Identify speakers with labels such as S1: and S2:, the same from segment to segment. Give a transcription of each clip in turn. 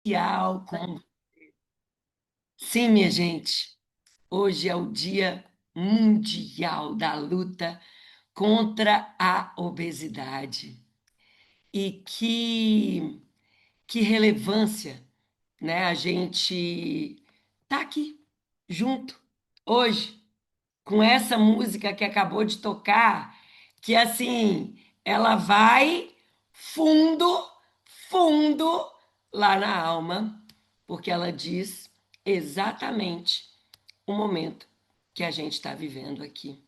S1: Mundial com... Sim, minha gente, hoje é o Dia Mundial da Luta contra a Obesidade. E que relevância, né? A gente tá aqui junto hoje com essa música que acabou de tocar, que assim, ela vai fundo, fundo lá na alma, porque ela diz exatamente o momento que a gente está vivendo aqui.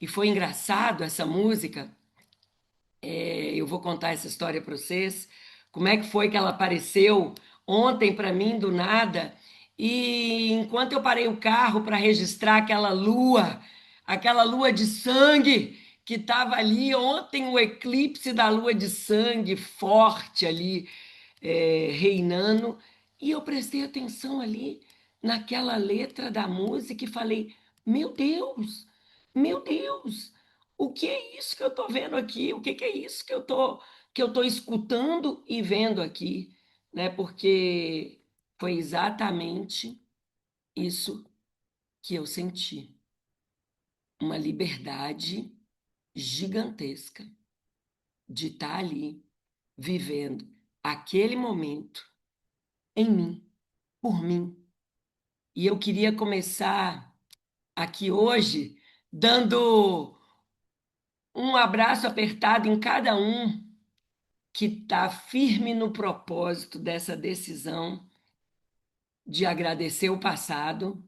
S1: E foi engraçado essa música, eu vou contar essa história para vocês, como é que foi que ela apareceu ontem para mim do nada, e enquanto eu parei o carro para registrar aquela lua de sangue que estava ali ontem, o eclipse da lua de sangue forte ali, reinando, e eu prestei atenção ali naquela letra da música e falei: meu Deus, meu Deus, o que é isso que eu estou vendo aqui? O que que é isso que eu tô escutando e vendo aqui, né? Porque foi exatamente isso que eu senti, uma liberdade gigantesca de estar ali vivendo aquele momento em mim, por mim. E eu queria começar aqui hoje dando um abraço apertado em cada um que está firme no propósito dessa decisão de agradecer o passado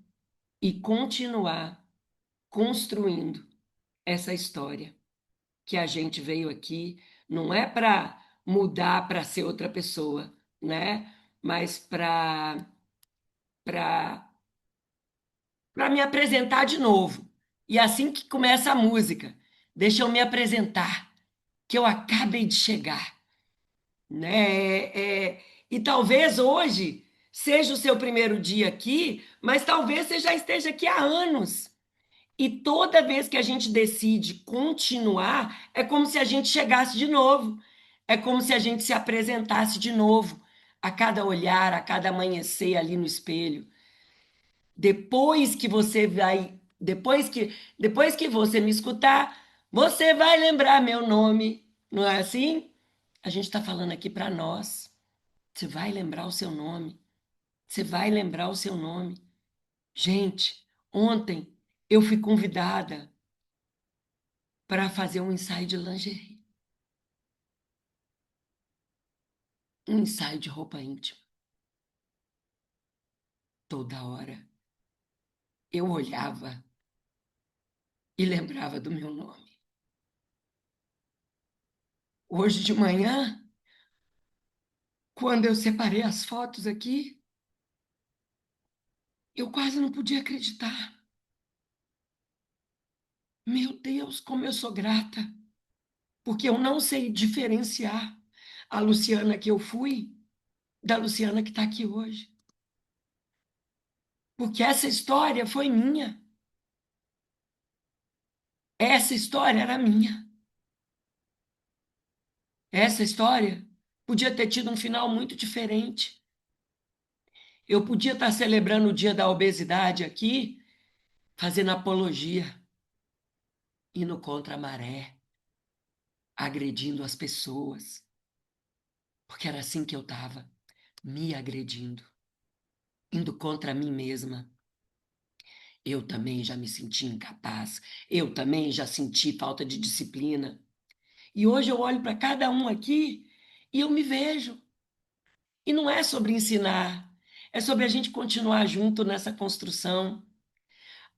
S1: e continuar construindo essa história que a gente veio aqui, não é para mudar para ser outra pessoa, né? Mas para para me apresentar de novo. E é assim que começa a música, deixa eu me apresentar, que eu acabei de chegar, né? E talvez hoje seja o seu primeiro dia aqui, mas talvez você já esteja aqui há anos. E toda vez que a gente decide continuar, é como se a gente chegasse de novo, é como se a gente se apresentasse de novo, a cada olhar, a cada amanhecer ali no espelho. Depois que você vai, depois que você me escutar, você vai lembrar meu nome, não é assim? A gente está falando aqui para nós. Você vai lembrar o seu nome. Você vai lembrar o seu nome. Gente, ontem eu fui convidada para fazer um ensaio de lingerie, um ensaio de roupa íntima. Toda hora eu olhava e lembrava do meu nome. Hoje de manhã, quando eu separei as fotos aqui, eu quase não podia acreditar. Meu Deus, como eu sou grata, porque eu não sei diferenciar a Luciana que eu fui da Luciana que está aqui hoje. Porque essa história foi minha. Essa história era minha. Essa história podia ter tido um final muito diferente. Eu podia estar celebrando o dia da obesidade aqui, fazendo apologia, indo contra a maré, agredindo as pessoas, porque era assim que eu estava, me agredindo, indo contra mim mesma. Eu também já me senti incapaz, eu também já senti falta de disciplina. E hoje eu olho para cada um aqui e eu me vejo. E não é sobre ensinar, é sobre a gente continuar junto nessa construção.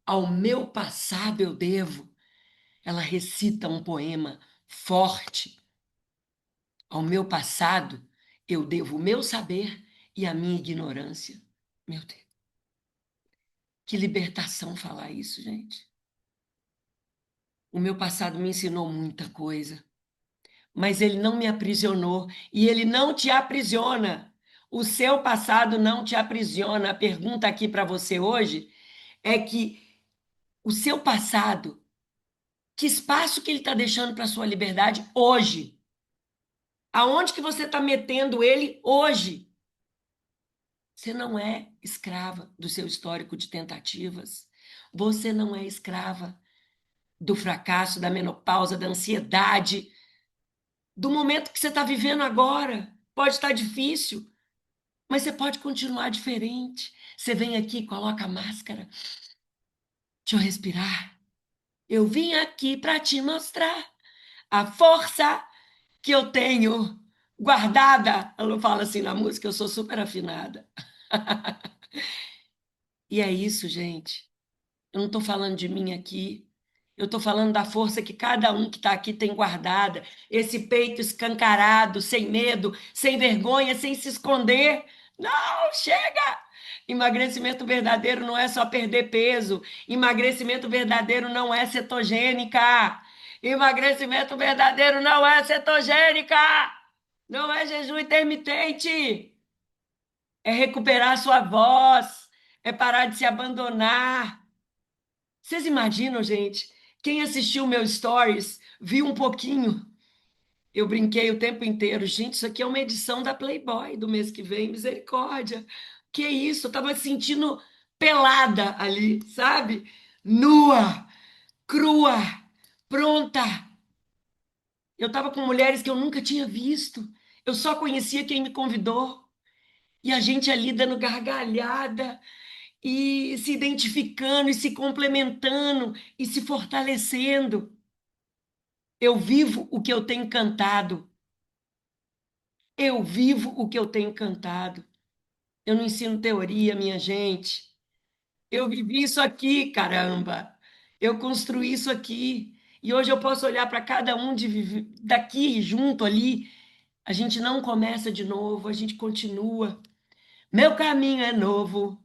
S1: Ao meu passado eu devo. Ela recita um poema forte. Ao meu passado eu devo o meu saber e a minha ignorância. Meu Deus, que libertação falar isso, gente. O meu passado me ensinou muita coisa, mas ele não me aprisionou e ele não te aprisiona. O seu passado não te aprisiona. A pergunta aqui para você hoje é que o seu passado, que espaço que ele está deixando para a sua liberdade hoje? Aonde que você está metendo ele hoje? Você não é escrava do seu histórico de tentativas. Você não é escrava do fracasso, da menopausa, da ansiedade, do momento que você está vivendo agora. Pode estar difícil, mas você pode continuar diferente. Você vem aqui, coloca a máscara. Deixa eu respirar. Eu vim aqui para te mostrar a força que eu tenho guardada. Ela fala assim na música, eu sou super afinada. E é isso, gente. Eu não estou falando de mim aqui. Eu estou falando da força que cada um que está aqui tem guardada. Esse peito escancarado, sem medo, sem vergonha, sem se esconder. Não, chega! Emagrecimento verdadeiro não é só perder peso. Emagrecimento verdadeiro não é cetogênica. Emagrecimento verdadeiro não é cetogênica. Não é jejum intermitente. É recuperar sua voz. É parar de se abandonar. Vocês imaginam, gente? Quem assistiu meu stories viu um pouquinho. Eu brinquei o tempo inteiro. Gente, isso aqui é uma edição da Playboy do mês que vem. Misericórdia. Que isso? Eu tava me sentindo pelada ali, sabe? Nua, crua, pronta. Eu tava com mulheres que eu nunca tinha visto. Eu só conhecia quem me convidou. E a gente ali dando gargalhada e se identificando e se complementando e se fortalecendo. Eu vivo o que eu tenho cantado. Eu vivo o que eu tenho cantado. Eu não ensino teoria, minha gente. Eu vivi isso aqui, caramba. Eu construí isso aqui. E hoje eu posso olhar para cada um daqui junto ali. A gente não começa de novo, a gente continua. Meu caminho é novo.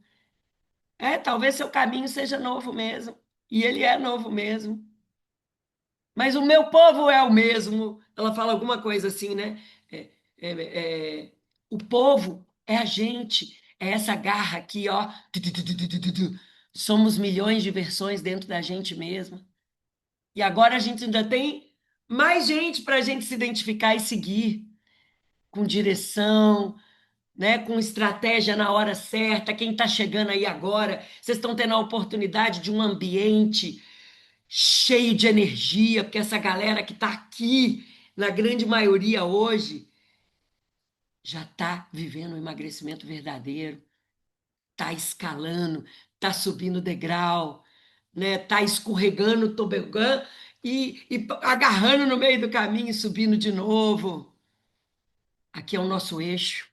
S1: É, talvez seu caminho seja novo mesmo. E ele é novo mesmo. Mas o meu povo é o mesmo. Ela fala alguma coisa assim, né? É, o povo é a gente, é essa garra aqui, ó. Somos milhões de versões dentro da gente mesma. E agora a gente ainda tem mais gente para a gente se identificar e seguir, com direção, né? Com estratégia na hora certa. Quem está chegando aí agora, vocês estão tendo a oportunidade de um ambiente cheio de energia, porque essa galera que está aqui, na grande maioria hoje, já está vivendo um emagrecimento verdadeiro, está escalando, está subindo degrau, né? Está escorregando o tobogã e agarrando no meio do caminho e subindo de novo. Aqui é o nosso eixo,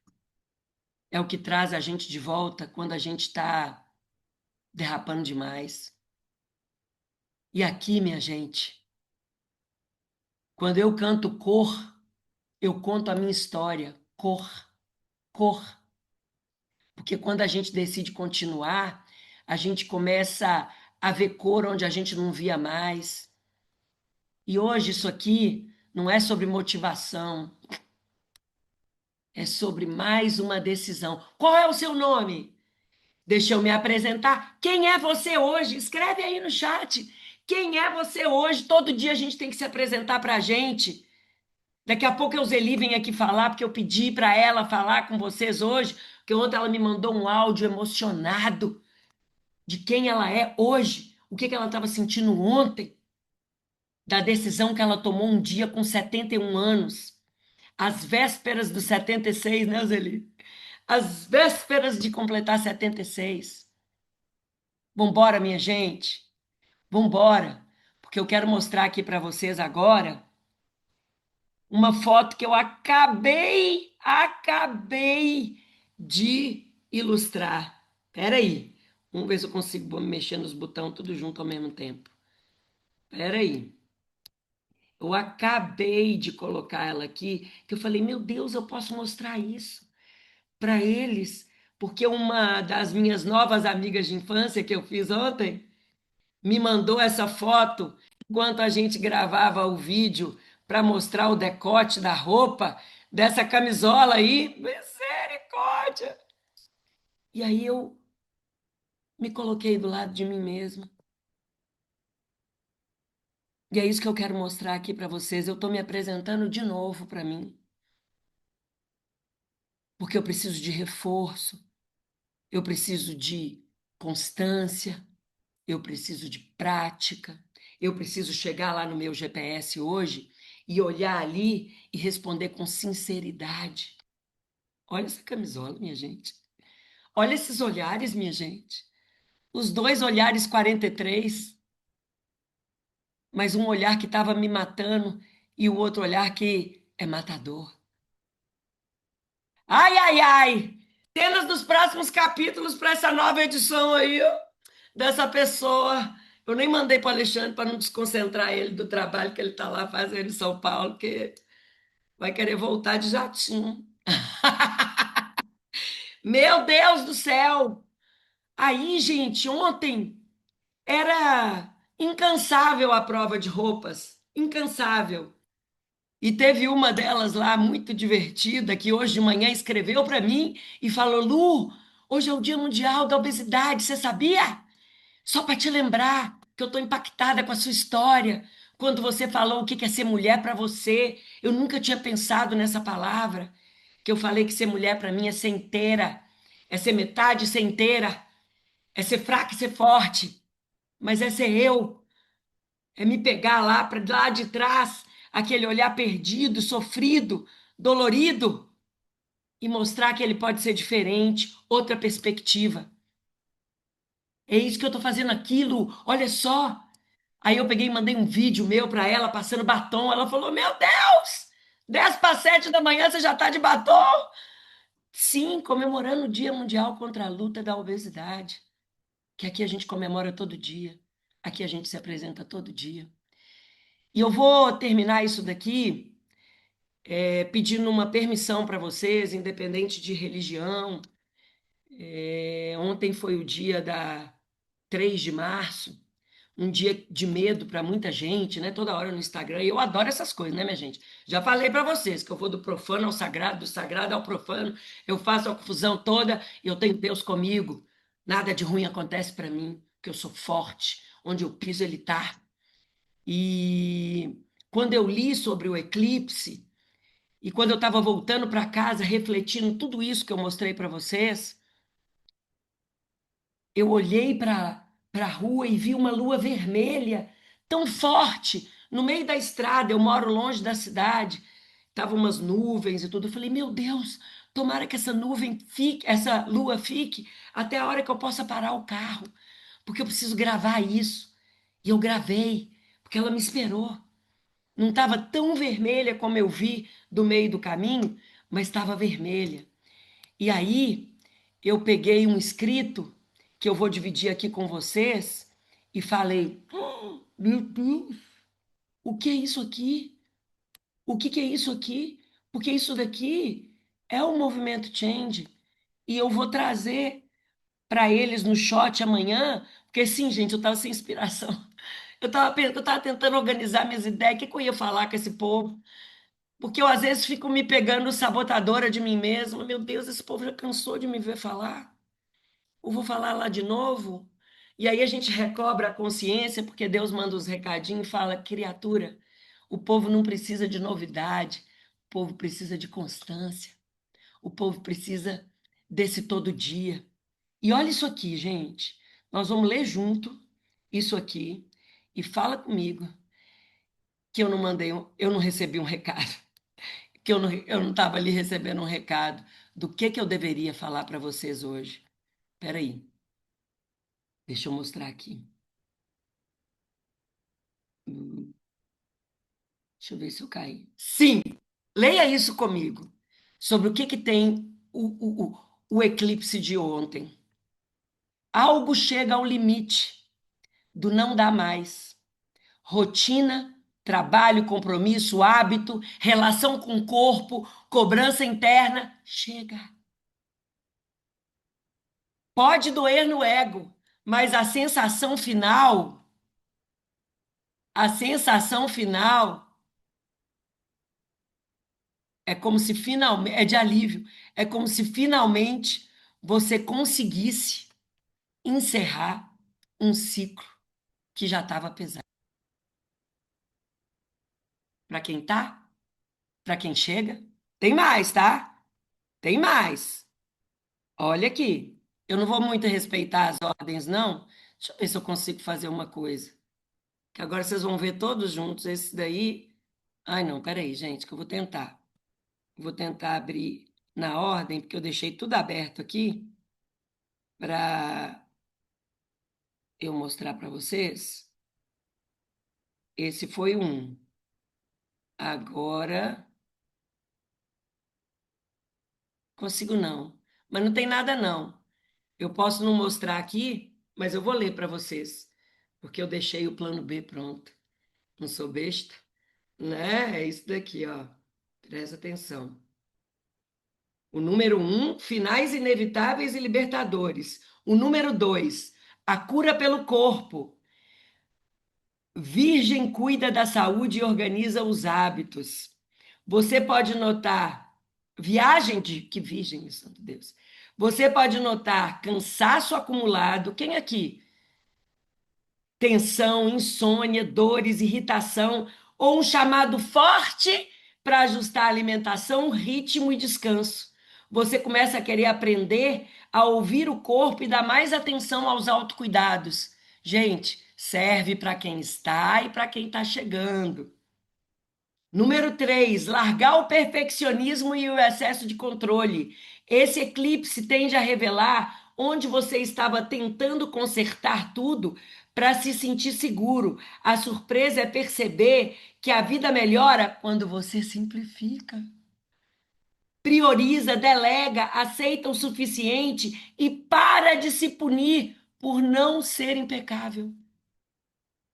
S1: é o que traz a gente de volta quando a gente está derrapando demais. E aqui, minha gente, quando eu canto cor, eu conto a minha história, cor, cor. Porque quando a gente decide continuar, a gente começa a ver cor onde a gente não via mais. E hoje isso aqui não é sobre motivação, é sobre mais uma decisão. Qual é o seu nome? Deixa eu me apresentar. Quem é você hoje? Escreve aí no chat. Quem é você hoje? Todo dia a gente tem que se apresentar para a gente. Daqui a pouco a Euseli vem aqui falar, porque eu pedi para ela falar com vocês hoje, porque ontem ela me mandou um áudio emocionado de quem ela é hoje, o que que ela estava sentindo ontem, da decisão que ela tomou um dia com 71 anos, às vésperas dos 76, né, Euseli? Às vésperas de completar 76. Vambora, minha gente, vambora, porque eu quero mostrar aqui para vocês agora uma foto que eu acabei de ilustrar. Espera aí, vamos ver se eu consigo mexer nos botões tudo junto ao mesmo tempo. Espera aí. Eu acabei de colocar ela aqui, que eu falei, meu Deus, eu posso mostrar isso para eles, porque uma das minhas novas amigas de infância que eu fiz ontem me mandou essa foto enquanto a gente gravava o vídeo para mostrar o decote da roupa dessa camisola aí. Misericórdia! E aí eu me coloquei do lado de mim mesma. E é isso que eu quero mostrar aqui para vocês. Eu estou me apresentando de novo para mim, porque eu preciso de reforço. eu preciso de constância, eu preciso de prática, eu preciso chegar lá no meu GPS hoje e olhar ali e responder com sinceridade. Olha essa camisola, minha gente. Olha esses olhares, minha gente. Os dois olhares 43, mas um olhar que estava me matando e o outro olhar que é matador. Ai, ai, ai! Cenas dos próximos capítulos para essa nova edição aí, ó, dessa pessoa. Eu nem mandei para o Alexandre para não desconcentrar ele do trabalho que ele está lá fazendo em São Paulo, que vai querer voltar de jatinho. Meu Deus do céu! Aí, gente, ontem era incansável a prova de roupas, incansável. E teve uma delas lá muito divertida que hoje de manhã escreveu para mim e falou: Lu, hoje é o Dia Mundial da Obesidade, você sabia? Só para te lembrar que eu estou impactada com a sua história. Quando você falou o que é ser mulher para você, eu nunca tinha pensado nessa palavra. Que eu falei que ser mulher para mim é ser inteira, é ser metade e ser inteira, é ser fraca e ser forte, mas é ser eu, é me pegar lá para lá de trás, aquele olhar perdido, sofrido, dolorido, e mostrar que ele pode ser diferente, outra perspectiva. É isso que eu estou fazendo aquilo, olha só. Aí eu peguei e mandei um vídeo meu para ela passando batom. Ela falou: Meu Deus, 10 para 7 da manhã você já está de batom? Sim, comemorando o Dia Mundial contra a Luta da Obesidade, que aqui a gente comemora todo dia, aqui a gente se apresenta todo dia. E eu vou terminar isso daqui pedindo uma permissão para vocês, independente de religião. Ontem foi o dia da 3 de março, um dia de medo para muita gente, né? Toda hora no Instagram. E eu adoro essas coisas, né, minha gente? Já falei para vocês que eu vou do profano ao sagrado, do sagrado ao profano, eu faço a confusão toda e eu tenho Deus comigo. Nada de ruim acontece para mim, que eu sou forte. Onde eu piso, ele tá. E quando eu li sobre o eclipse, e quando eu estava voltando para casa, refletindo tudo isso que eu mostrei para vocês, eu olhei para a rua e vi uma lua vermelha tão forte no meio da estrada. Eu moro longe da cidade, estavam umas nuvens e tudo. Eu falei, meu Deus, tomara que essa nuvem fique, essa lua fique até a hora que eu possa parar o carro, porque eu preciso gravar isso. E eu gravei, porque ela me esperou. Não estava tão vermelha como eu vi do meio do caminho, mas estava vermelha. E aí eu peguei um escrito que eu vou dividir aqui com vocês e falei: Meu Deus, o que é isso aqui? O que é isso aqui? Porque isso daqui é o movimento Change e eu vou trazer para eles no shot amanhã, porque sim, gente, eu estava sem inspiração. Eu tava tentando organizar minhas ideias, o que, que eu ia falar com esse povo? Porque eu às vezes fico me pegando sabotadora de mim mesma. Meu Deus, esse povo já cansou de me ver falar. Eu vou falar lá de novo. E aí a gente recobra a consciência, porque Deus manda os recadinhos e fala: criatura, o povo não precisa de novidade, o povo precisa de constância, o povo precisa desse todo dia. E olha isso aqui, gente. Nós vamos ler junto isso aqui e fala comigo que eu não mandei, eu não recebi um recado, que eu não estava ali recebendo um recado do que eu deveria falar para vocês hoje. Espera aí, deixa eu mostrar aqui. Hum, Deixa eu ver se eu caí. Sim, leia isso comigo. Sobre o que tem o eclipse de ontem. Algo chega ao limite do não dá mais. Rotina, trabalho, compromisso, hábito, relação com o corpo, cobrança interna. Chega. Pode doer no ego, mas a sensação final é como se finalmente, é de alívio, é como se finalmente você conseguisse encerrar um ciclo que já estava pesado. Para quem tá, para quem chega, tem mais, tá? Tem mais. Olha aqui. Eu não vou muito respeitar as ordens, não. Deixa eu ver se eu consigo fazer uma coisa. Que agora vocês vão ver todos juntos. Esse daí. Ai, não, peraí, gente, que eu vou tentar. Vou tentar abrir na ordem, porque eu deixei tudo aberto aqui para eu mostrar para vocês. Esse foi um. Agora, consigo não. Mas não tem nada, não. Eu posso não mostrar aqui, mas eu vou ler para vocês, porque eu deixei o plano B pronto. Não sou besta, né? É isso daqui, ó. Presta atenção. O número um, finais inevitáveis e libertadores. O número dois, a cura pelo corpo. Virgem cuida da saúde e organiza os hábitos. Você pode notar viagem de que virgem, santo Deus. Você pode notar cansaço acumulado. Quem aqui? Tensão, insônia, dores, irritação ou um chamado forte para ajustar a alimentação, ritmo e descanso. Você começa a querer aprender a ouvir o corpo e dar mais atenção aos autocuidados. Gente, serve para quem está e para quem está chegando. Número 3, largar o perfeccionismo e o excesso de controle. Esse eclipse tende a revelar onde você estava tentando consertar tudo para se sentir seguro. A surpresa é perceber que a vida melhora quando você simplifica, prioriza, delega, aceita o suficiente e para de se punir por não ser impecável.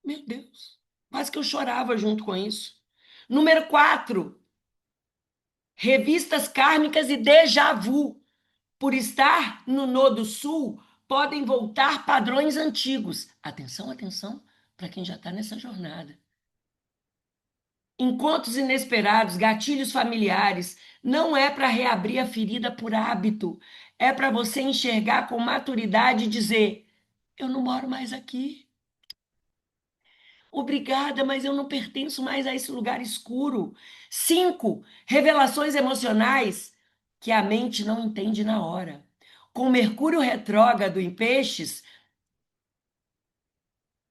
S1: Meu Deus, quase que eu chorava junto com isso. Número 4, revistas kármicas e déjà vu. Por estar no Nodo Sul, podem voltar padrões antigos. Atenção, atenção, para quem já está nessa jornada. Encontros inesperados, gatilhos familiares, não é para reabrir a ferida por hábito, é para você enxergar com maturidade e dizer: eu não moro mais aqui. Obrigada, mas eu não pertenço mais a esse lugar escuro. 5, revelações emocionais que a mente não entende na hora. Com Mercúrio retrógrado em peixes,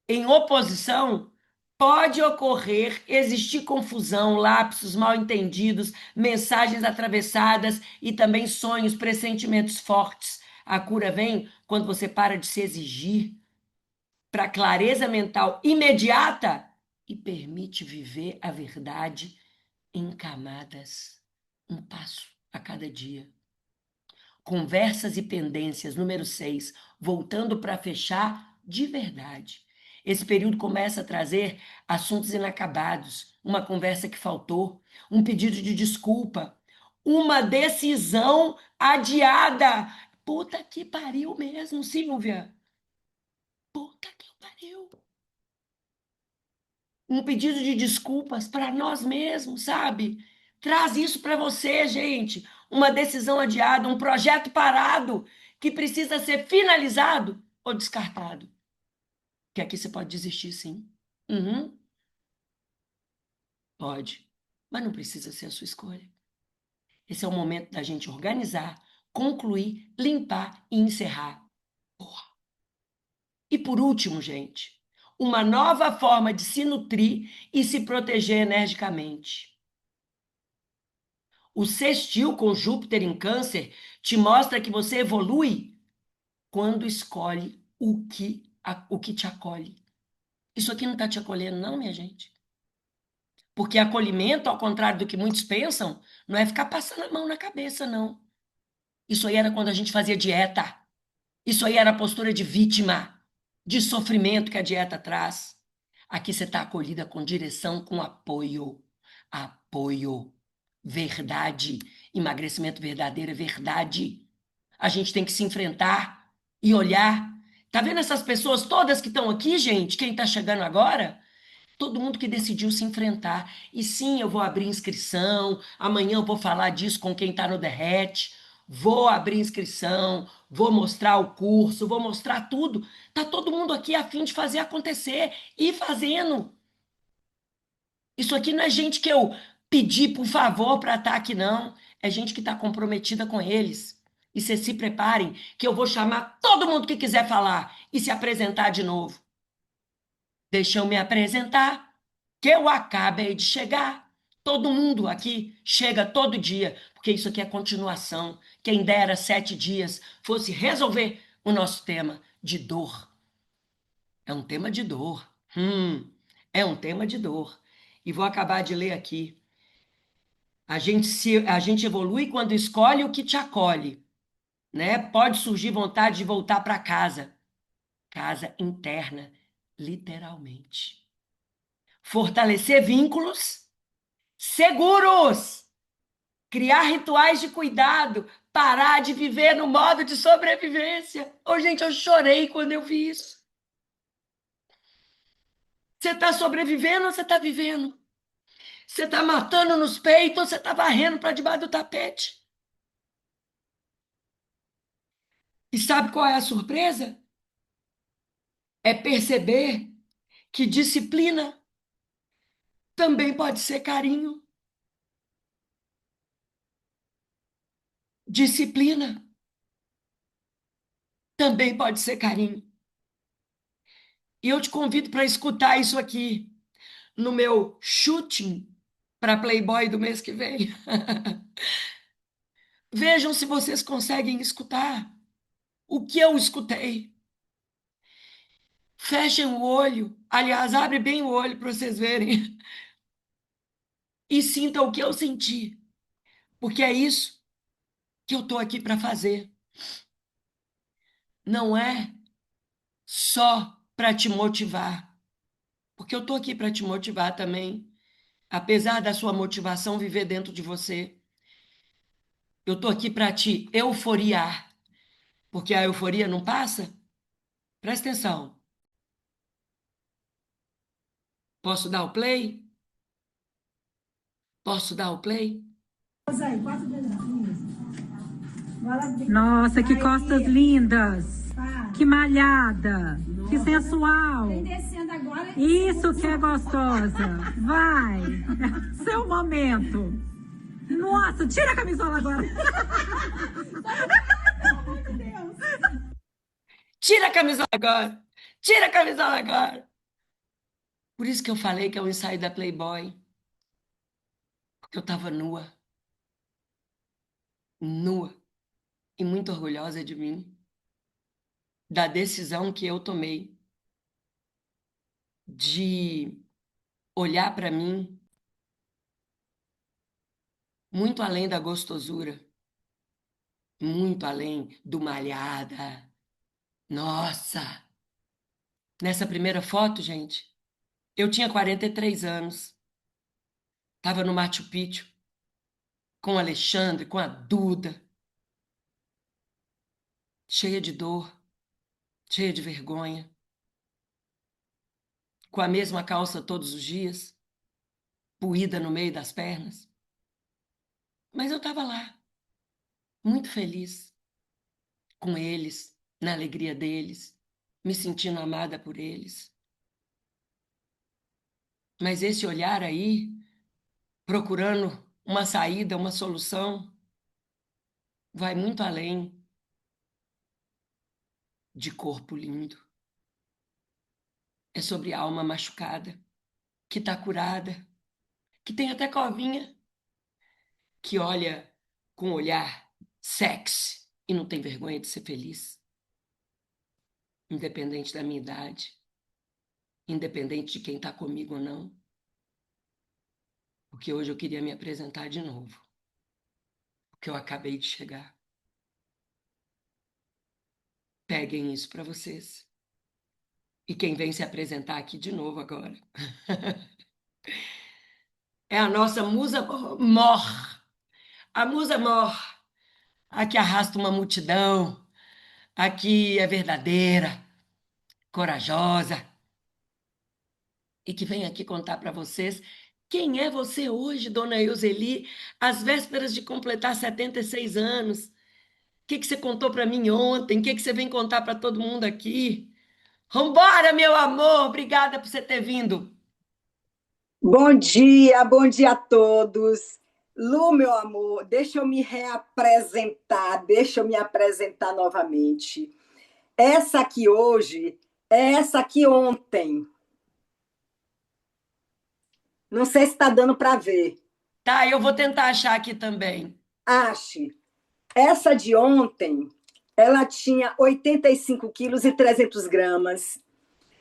S1: em oposição, pode ocorrer, existir confusão, lapsos, mal-entendidos, mensagens atravessadas e também sonhos, pressentimentos fortes. A cura vem quando você para de se exigir para clareza mental imediata e permite viver a verdade em camadas, um passo a cada dia. Conversas e pendências, número 6, voltando para fechar de verdade. Esse período começa a trazer assuntos inacabados, uma conversa que faltou, um pedido de desculpa, uma decisão adiada. Puta que pariu mesmo, Silvia. Puta que pariu. Um pedido de desculpas para nós mesmos, sabe? Traz isso para você, gente. Uma decisão adiada, um projeto parado que precisa ser finalizado ou descartado. Que aqui você pode desistir, sim. Uhum, pode. Mas não precisa ser a sua escolha. Esse é o momento da gente organizar, concluir, limpar e encerrar. Porra. E por último, gente, uma nova forma de se nutrir e se proteger energicamente. O sextil com Júpiter em Câncer te mostra que você evolui quando escolhe o que te acolhe. Isso aqui não está te acolhendo, não, minha gente. Porque acolhimento, ao contrário do que muitos pensam, não é ficar passando a mão na cabeça, não. Isso aí era quando a gente fazia dieta. Isso aí era a postura de vítima, de sofrimento que a dieta traz. Aqui você está acolhida com direção, com apoio. Apoio. Verdade. Emagrecimento verdadeiro é verdade. A gente tem que se enfrentar e olhar. Tá vendo essas pessoas todas que estão aqui, gente? Quem está chegando agora? Todo mundo que decidiu se enfrentar. E sim, eu vou abrir inscrição. Amanhã eu vou falar disso com quem está no Derrete. Vou abrir inscrição, vou mostrar o curso, vou mostrar tudo. Tá todo mundo aqui a fim de fazer acontecer e fazendo. Isso aqui não é gente que eu pedi por favor para estar aqui, não. É gente que está comprometida com eles. E vocês se preparem, que eu vou chamar todo mundo que quiser falar e se apresentar de novo. Deixa eu me apresentar, que eu acabei de chegar. Todo mundo aqui chega todo dia, porque isso aqui é continuação. Quem dera 7 dias fosse resolver o nosso tema de dor. É um tema de dor. É um tema de dor. E vou acabar de ler aqui. A gente evolui quando escolhe o que te acolhe, né? Pode surgir vontade de voltar para casa. Casa interna, literalmente. Fortalecer vínculos seguros. Criar rituais de cuidado. Parar de viver no modo de sobrevivência. Oh, gente, eu chorei quando eu vi isso. Você está sobrevivendo ou você está vivendo? Você está matando nos peitos ou você está varrendo para debaixo do tapete? E sabe qual é a surpresa? É perceber que disciplina também pode ser carinho. Disciplina também pode ser carinho. E eu te convido para escutar isso aqui no meu shooting para Playboy do mês que vem. Vejam se vocês conseguem escutar o que eu escutei. Fechem o olho. Aliás, abre bem o olho para vocês verem. E sintam o que eu senti. Porque é isso que eu estou aqui para fazer. Não é só para te motivar. Porque eu estou aqui para te motivar também. Apesar da sua motivação viver dentro de você. Eu estou aqui para te euforiar. Porque a euforia não passa. Presta atenção. Posso dar o play? Posso dar o play?
S2: Nossa, que costas lindas! Que malhada! Que sensual! Isso que é gostosa! Vai! Seu momento! Nossa, tira a camisola agora!
S1: Tira a camisola agora! Tira a camisola agora! Por isso que eu falei que é um ensaio da Playboy. Porque eu estava nua. Nua. E muito orgulhosa de mim. Da decisão que eu tomei. De olhar para mim muito além da gostosura. Muito além do malhada. Nossa! Nessa primeira foto, gente, eu tinha 43 anos. Estava no Machu Picchu. Com o Alexandre, com a Duda. Cheia de dor. Cheia de vergonha. Com a mesma calça todos os dias. Puída no meio das pernas. Mas eu estava lá. Muito feliz. Com eles. Na alegria deles. Me sentindo amada por eles. Mas esse olhar aí, procurando uma saída, uma solução, vai muito além de corpo lindo. É sobre alma machucada, que está curada, que tem até covinha, que olha com um olhar sexy e não tem vergonha de ser feliz, independente da minha idade, independente de quem está comigo ou não. Porque hoje eu queria me apresentar de novo, porque eu acabei de chegar. Peguem isso para vocês. E quem vem se apresentar aqui de novo agora é a nossa musa mor. A musa mor, a que arrasta uma multidão, a que é verdadeira, corajosa e que vem aqui contar para vocês quem é você hoje, dona Euseli, às vésperas de completar 76 anos. O que você contou para mim ontem? O que você vem contar para todo mundo aqui? Vambora, meu amor! Obrigada por você ter vindo.
S3: Bom dia a todos. Lu, meu amor, deixa eu me reapresentar, deixa eu me apresentar novamente. Essa aqui hoje é essa aqui ontem. Não sei se está dando para ver.
S1: Tá, eu vou tentar achar aqui também.
S3: Ache. Essa de ontem, ela tinha 85 quilos e 300 gramas,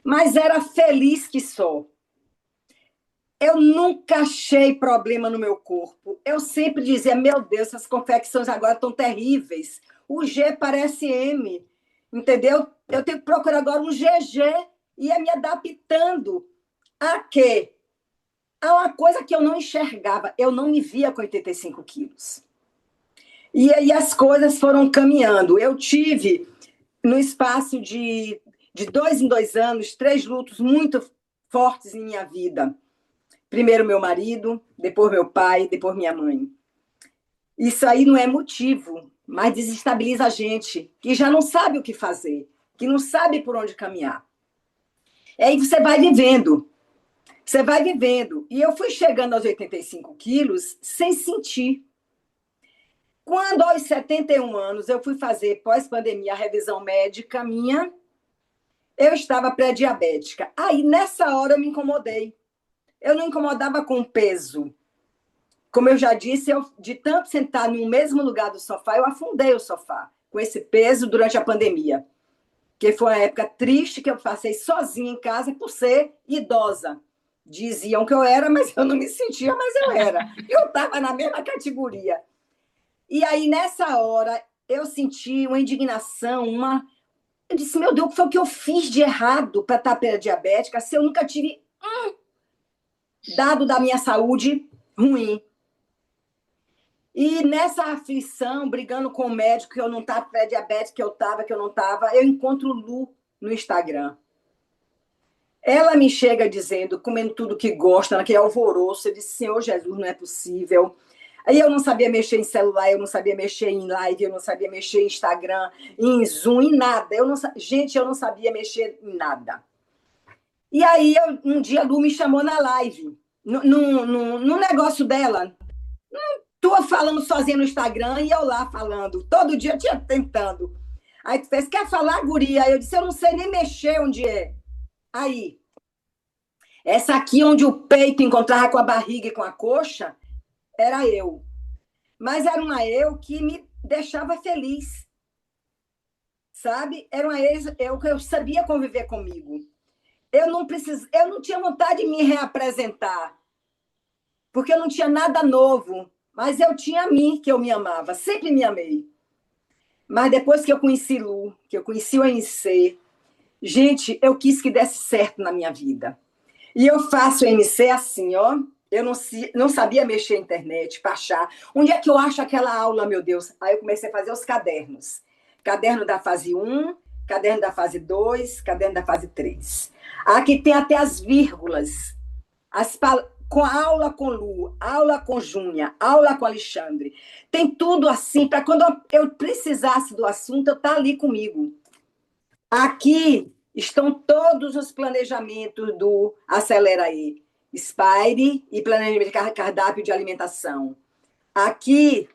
S3: mas era feliz que só. Eu nunca achei problema no meu corpo. Eu sempre dizia, meu Deus, essas confecções agora estão terríveis. O G parece M, entendeu? Eu tenho que procurar agora um GG e ia me adaptando a quê? A uma coisa que eu não enxergava. Eu não me via com 85 quilos. E aí as coisas foram caminhando. Eu tive, no espaço de 2 em 2 anos, 3 lutos muito fortes em minha vida. Primeiro meu marido, depois meu pai, depois minha mãe. Isso aí não é motivo, mas desestabiliza a gente, que já não sabe o que fazer, que não sabe por onde caminhar. E aí você vai vivendo, você vai vivendo. E eu fui chegando aos 85 quilos sem sentir. Quando, aos 71 anos, eu fui fazer, pós-pandemia, a revisão médica minha, eu estava pré-diabética. Aí, nessa hora, eu me incomodei. Eu não incomodava com peso. Como eu já disse, eu, de tanto sentar no mesmo lugar do sofá, eu afundei o sofá com esse peso durante a pandemia. Que foi uma época triste que eu passei sozinha em casa por ser idosa. Diziam que eu era, mas eu não me sentia, mas eu era. Eu estava na mesma categoria. E aí, nessa hora, eu senti uma indignação, uma... Eu disse, meu Deus, o que foi o que eu fiz de errado para estar pré-diabética se eu nunca tive dado da minha saúde ruim? E nessa aflição, brigando com o médico, que eu não estava pré-diabética, que eu não estava, eu encontro Lu no Instagram. Ela me chega dizendo, comendo tudo que gosta, naquele alvoroço, eu disse, Senhor Jesus, não é possível. Aí eu não sabia mexer em celular, eu não sabia mexer em live, eu não sabia mexer em Instagram, em Zoom, em nada. Gente, eu não sabia mexer em nada. E aí, um dia, a Lu me chamou na live, no negócio dela. Tu falando sozinha no Instagram e eu lá falando. Todo dia eu tinha tentando. Aí tu fez, quer falar, guria? Aí eu disse, eu não sei nem mexer onde é. Aí, essa aqui onde o peito encontrava com a barriga e com a coxa, era eu. Mas era uma eu que me deixava feliz. Sabe? Era uma eu que eu sabia conviver comigo. Eu não tinha vontade de me reapresentar, porque eu não tinha nada novo, mas eu tinha a mim, que eu me amava, sempre me amei. Mas depois que eu conheci Lu, que eu conheci o MC, gente, eu quis que desse certo na minha vida. E eu faço o MC assim, ó. Eu não sabia mexer na internet, para achar. Onde é que eu acho aquela aula, meu Deus? Aí eu comecei a fazer os cadernos. Caderno da fase 1, caderno da fase 2, caderno da fase 3. Aqui tem até as vírgulas. Com aula com Lu, aula com Júnia, aula com Alexandre. Tem tudo assim, para quando eu precisasse do assunto, eu estar ali comigo. Aqui estão todos os planejamentos do Acelera aí. Spire e planejamento de cardápio de alimentação. Aqui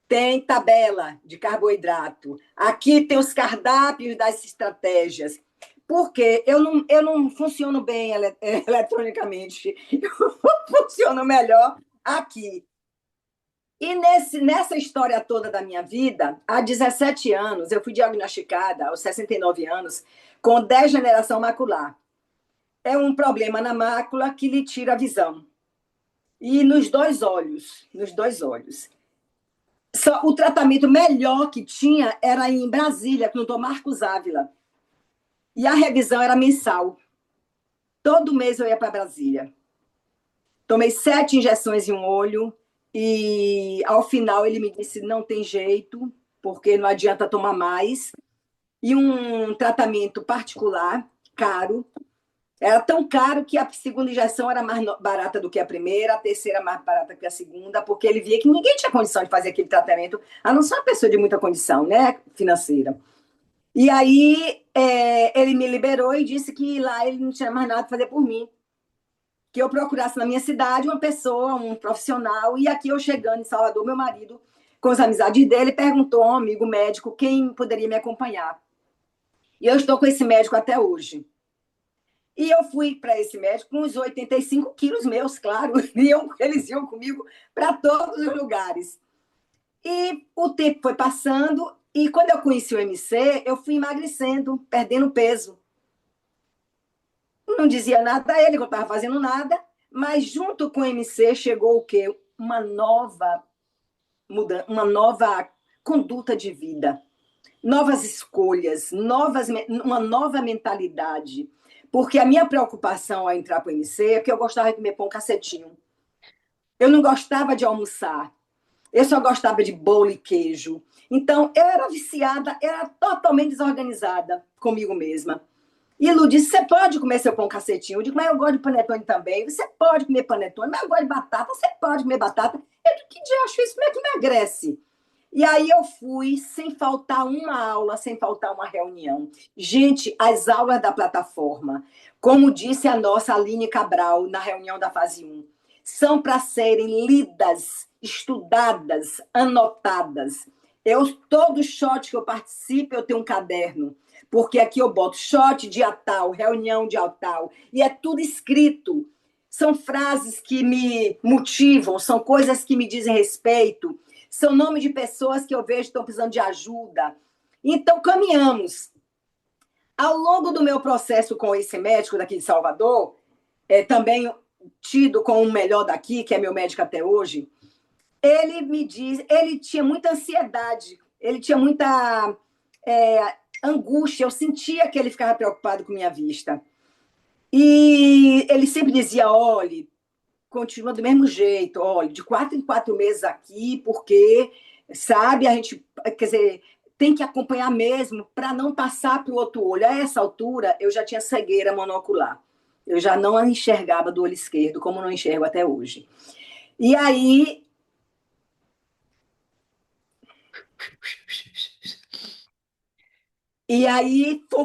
S3: tem tabela de carboidrato. Aqui tem os cardápios das estratégias. Porque eu não funciono bem eletronicamente. Eu funciono melhor aqui. E nessa história toda da minha vida, há 17 anos, eu fui diagnosticada, aos 69 anos, com degeneração macular. É um problema na mácula que lhe tira a visão. E nos dois olhos, nos dois olhos. Só, o tratamento melhor que tinha era em Brasília, com o doutor Marcos Ávila. E a revisão era mensal. Todo mês eu ia para Brasília. Tomei 7 injeções em um olho e, ao final, ele me disse, não tem jeito, porque não adianta tomar mais. E um tratamento particular, caro. Era tão caro que a segunda injeção era mais barata do que a primeira, a terceira mais barata que a segunda, porque ele via que ninguém tinha condição de fazer aquele tratamento, a não ser uma pessoa de muita condição, né, financeira. E aí ele me liberou e disse que lá ele não tinha mais nada para fazer por mim. que eu procurasse na minha cidade uma pessoa, um profissional, e aqui eu chegando em Salvador, meu marido, com as amizades dele, perguntou a um amigo médico quem poderia me acompanhar. E eu estou com esse médico até hoje. E eu fui para esse médico com os 85 quilos meus, claro, eles iam comigo para todos os lugares. E o tempo foi passando, e quando eu conheci o MC, eu fui emagrecendo, perdendo peso. Não dizia nada a ele, que eu estava fazendo nada, mas junto com o MC chegou o quê? Uma nova conduta de vida, novas escolhas, uma nova mentalidade. Porque a minha preocupação ao entrar para o MC é que eu gostava de comer pão cacetinho. Eu não gostava de almoçar. Eu só gostava de bolo e queijo. Então, eu era viciada, era totalmente desorganizada comigo mesma. E Lu disse, você pode comer seu pão cacetinho? Eu digo, mas eu gosto de panetone também. Você pode comer panetone, mas eu gosto de batata. Você pode comer batata. Eu digo, que diacho isso? Como é que emagrece? E aí eu fui, sem faltar uma aula, sem faltar uma reunião. Gente, as aulas da plataforma, como disse a nossa Aline Cabral na reunião da fase 1, são para serem lidas, estudadas, anotadas. Todo shot que eu participo, eu tenho um caderno, porque aqui eu boto shot dia tal, reunião dia tal, e é tudo escrito. São frases que me motivam, são coisas que me dizem respeito, são nomes de pessoas que eu vejo que estão precisando de ajuda. Então, caminhamos. Ao longo do meu processo com esse médico daqui de Salvador, também tido como o melhor daqui, que é meu médico até hoje, ele tinha muita ansiedade, ele tinha muita angústia, eu sentia que ele ficava preocupado com minha vista. E ele sempre dizia, olhe, continua do mesmo jeito, olha, de 4 em 4 meses aqui, porque, sabe, a gente, quer dizer, tem que acompanhar mesmo para não passar para o outro olho. A essa altura, eu já tinha cegueira monocular. Eu já não enxergava do olho esquerdo, como não enxergo até hoje. E aí...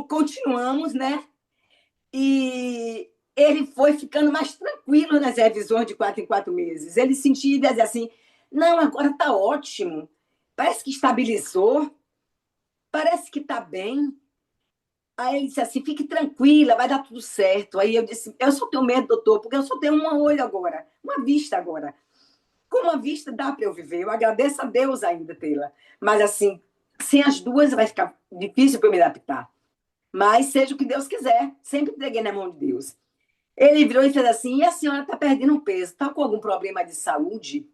S3: continuamos, né? E ele foi ficando mais tranquilo nas revisões de 4 em 4 meses. Ele sentia e dizia assim, não, agora está ótimo, parece que estabilizou, parece que está bem. Aí ele disse assim, fique tranquila, vai dar tudo certo. Aí eu disse, eu só tenho medo, doutor, porque eu só tenho um olho agora, uma vista agora. Com uma vista dá para eu viver, eu agradeço a Deus ainda tê-la. Mas assim, sem as duas vai ficar difícil para eu me adaptar. Mas seja o que Deus quiser, sempre entreguei na mão de Deus. Ele virou e fez assim, e a senhora está perdendo peso, está com algum problema de saúde?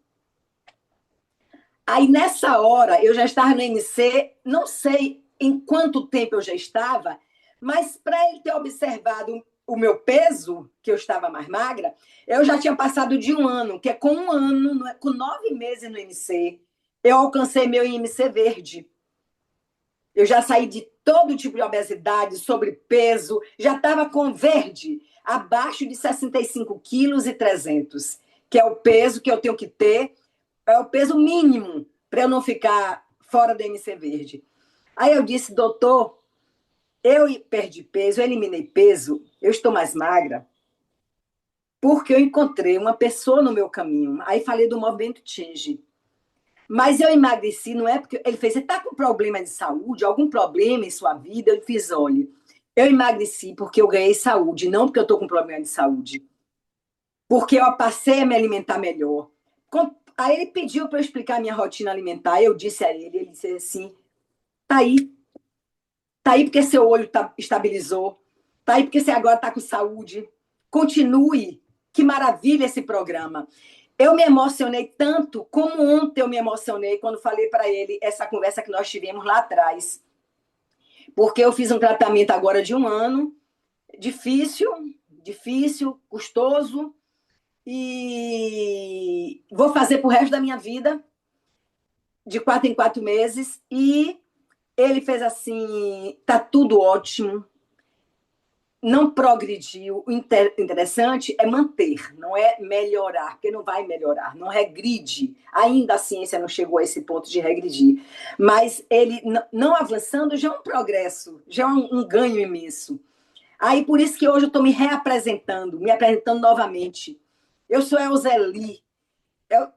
S3: Aí, nessa hora, eu já estava no MC, não sei em quanto tempo eu já estava, mas para ele ter observado o meu peso, que eu estava mais magra, eu já tinha passado de 1 ano, que é com 1 ano, com 9 meses no MC, eu alcancei meu IMC verde. Eu já saí de todo tipo de obesidade, sobrepeso, já estava com verde, abaixo de 65 quilos e 300, que é o peso que eu tenho que ter, é o peso mínimo para eu não ficar fora do MC verde. Aí eu disse, doutor, eu perdi peso, eu eliminei peso, eu estou mais magra, porque eu encontrei uma pessoa no meu caminho. Aí falei do movimento Change. Mas eu emagreci, não é porque... Ele fez, você está com problema de saúde, algum problema em sua vida? Eu fiz, olha, eu emagreci porque eu ganhei saúde, não porque eu estou com problema de saúde. Porque eu passei a me alimentar melhor. Aí ele pediu para eu explicar a minha rotina alimentar, eu disse a ele disse assim, tá aí porque seu olho estabilizou, tá aí porque você agora está com saúde, continue, que maravilha esse programa. Eu me emocionei tanto, como ontem eu me emocionei quando falei para ele essa conversa que nós tivemos lá atrás. Porque eu fiz um tratamento agora de 1 ano, difícil, custoso, e vou fazer pro resto da minha vida, de 4 em 4 meses, e ele fez assim, tá tudo ótimo, não progrediu. O interessante é manter, não é melhorar, porque não vai melhorar, não regride. Ainda a ciência não chegou a esse ponto de regredir. Mas ele, não avançando, já é um progresso, já é um ganho imenso. Aí, por isso que hoje eu estou me reapresentando, me apresentando novamente. Eu sou Elzeli.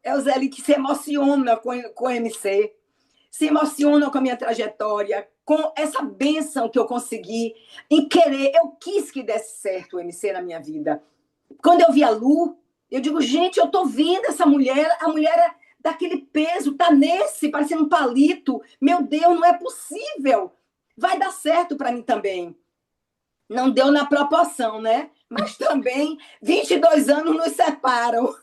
S3: Elzeli que se emociona com o MC, se emociona com a minha trajetória, com essa bênção que eu consegui em querer. Eu quis que desse certo o MC na minha vida. Quando eu vi a Lu, eu digo, gente, eu tô vendo essa mulher, a mulher é daquele peso, tá nesse, parecendo um palito. Meu Deus, não é possível. Vai dar certo para mim também. Não deu na proporção, né? Mas também 22 anos nos separam.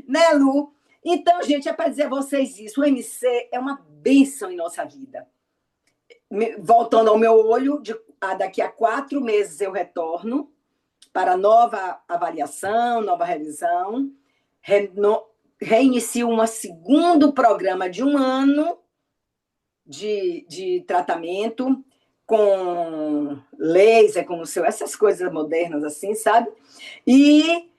S3: Né, Lu? Então, gente, é para dizer a vocês isso. O MC é uma bênção em nossa vida. Voltando ao meu olho, daqui a 4 meses eu retorno para nova avaliação, nova revisão. Reinicio um segundo programa de 1 ano de tratamento com laser, com o seu, essas coisas modernas assim, sabe? E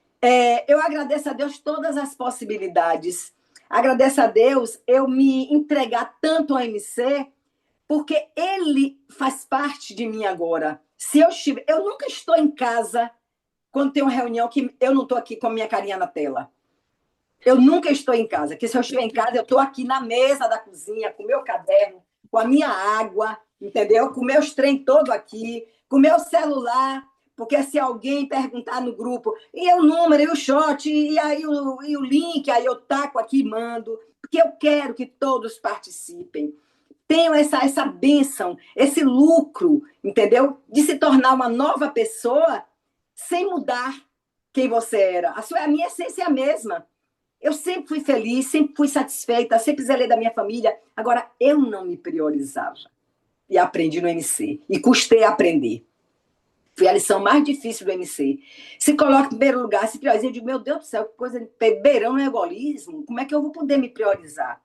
S3: eu agradeço a Deus todas as possibilidades. Agradeço a Deus eu me entregar tanto ao MC, porque ele faz parte de mim agora. Se eu estiver, eu nunca estou em casa quando tem uma reunião que eu não estou aqui com a minha carinha na tela. Eu nunca estou em casa, porque se eu estiver em casa, eu estou aqui na mesa da cozinha, com o meu caderno, com a minha água, entendeu? Com meus trem todo aqui, com o meu celular, porque se alguém perguntar no grupo, e o número, e o shot, e o link, aí eu taco aqui e mando, porque eu quero que todos participem. Tenho essa bênção, esse lucro, entendeu? De se tornar uma nova pessoa sem mudar quem você era. A minha essência é a mesma. Eu sempre fui feliz, sempre fui satisfeita, sempre zelei da minha família. Agora, eu não me priorizava. E aprendi no MC. E custei a aprender. Foi a lição mais difícil do MC. Se coloca em primeiro lugar, se prioriza. Eu digo, meu Deus do céu, que coisa de beberão no egoísmo. Como é que eu vou poder me priorizar?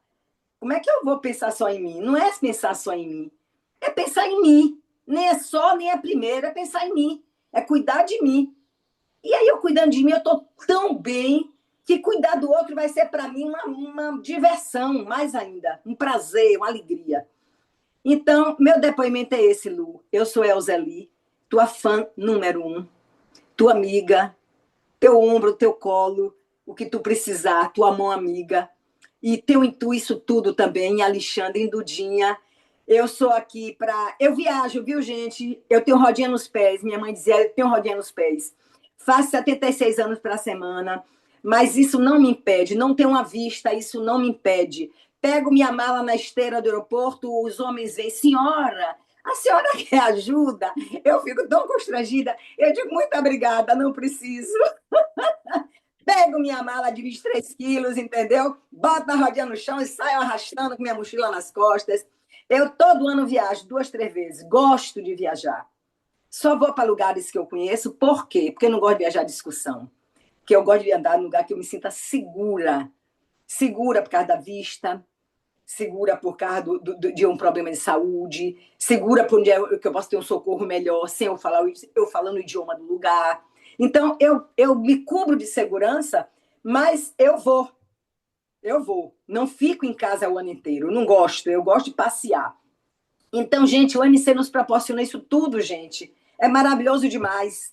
S3: Como é que eu vou pensar só em mim? Não é pensar só em mim. É pensar em mim. Nem é só, nem é primeiro. É pensar em mim. É cuidar de mim. E aí, eu cuidando de mim, eu estou tão bem que cuidar do outro vai ser para mim uma diversão, mais ainda. Um prazer, uma alegria. Então, meu depoimento é esse, Lu. Eu sou Elzeli, tua fã número 1, tua amiga, teu ombro, teu colo, o que tu precisar, tua mão amiga. E teu intuito isso tudo também, Alexandre, Dudinha. Eu sou aqui para... Eu viajo, viu, gente? Eu tenho rodinha nos pés. Minha mãe dizia, eu tenho rodinha nos pés. Faço 76 anos para a semana, mas isso não me impede. Não tenho uma vista, isso não me impede. Pego minha mala na esteira do aeroporto, os homens vêm, senhora, a senhora quer ajuda? Eu fico tão constrangida. Eu digo, muito obrigada, não preciso. Pego minha mala de 23 quilos, entendeu? Boto a rodinha no chão e saio arrastando com minha mochila nas costas. Eu todo ano viajo 2, 3 vezes. Gosto de viajar. Só vou para lugares que eu conheço. Por quê? Porque eu não gosto de viajar discussão. Porque eu gosto de andar num lugar que eu me sinta segura. Segura por causa da vista, segura por causa de um problema de saúde, segura por onde que eu posso ter um socorro melhor sem eu falando o idioma do lugar. Então, eu me cubro de segurança, mas eu vou. Não fico em casa o ano inteiro. Não gosto. Eu gosto de passear. Então, gente, o MC nos proporciona isso tudo, gente. É maravilhoso demais.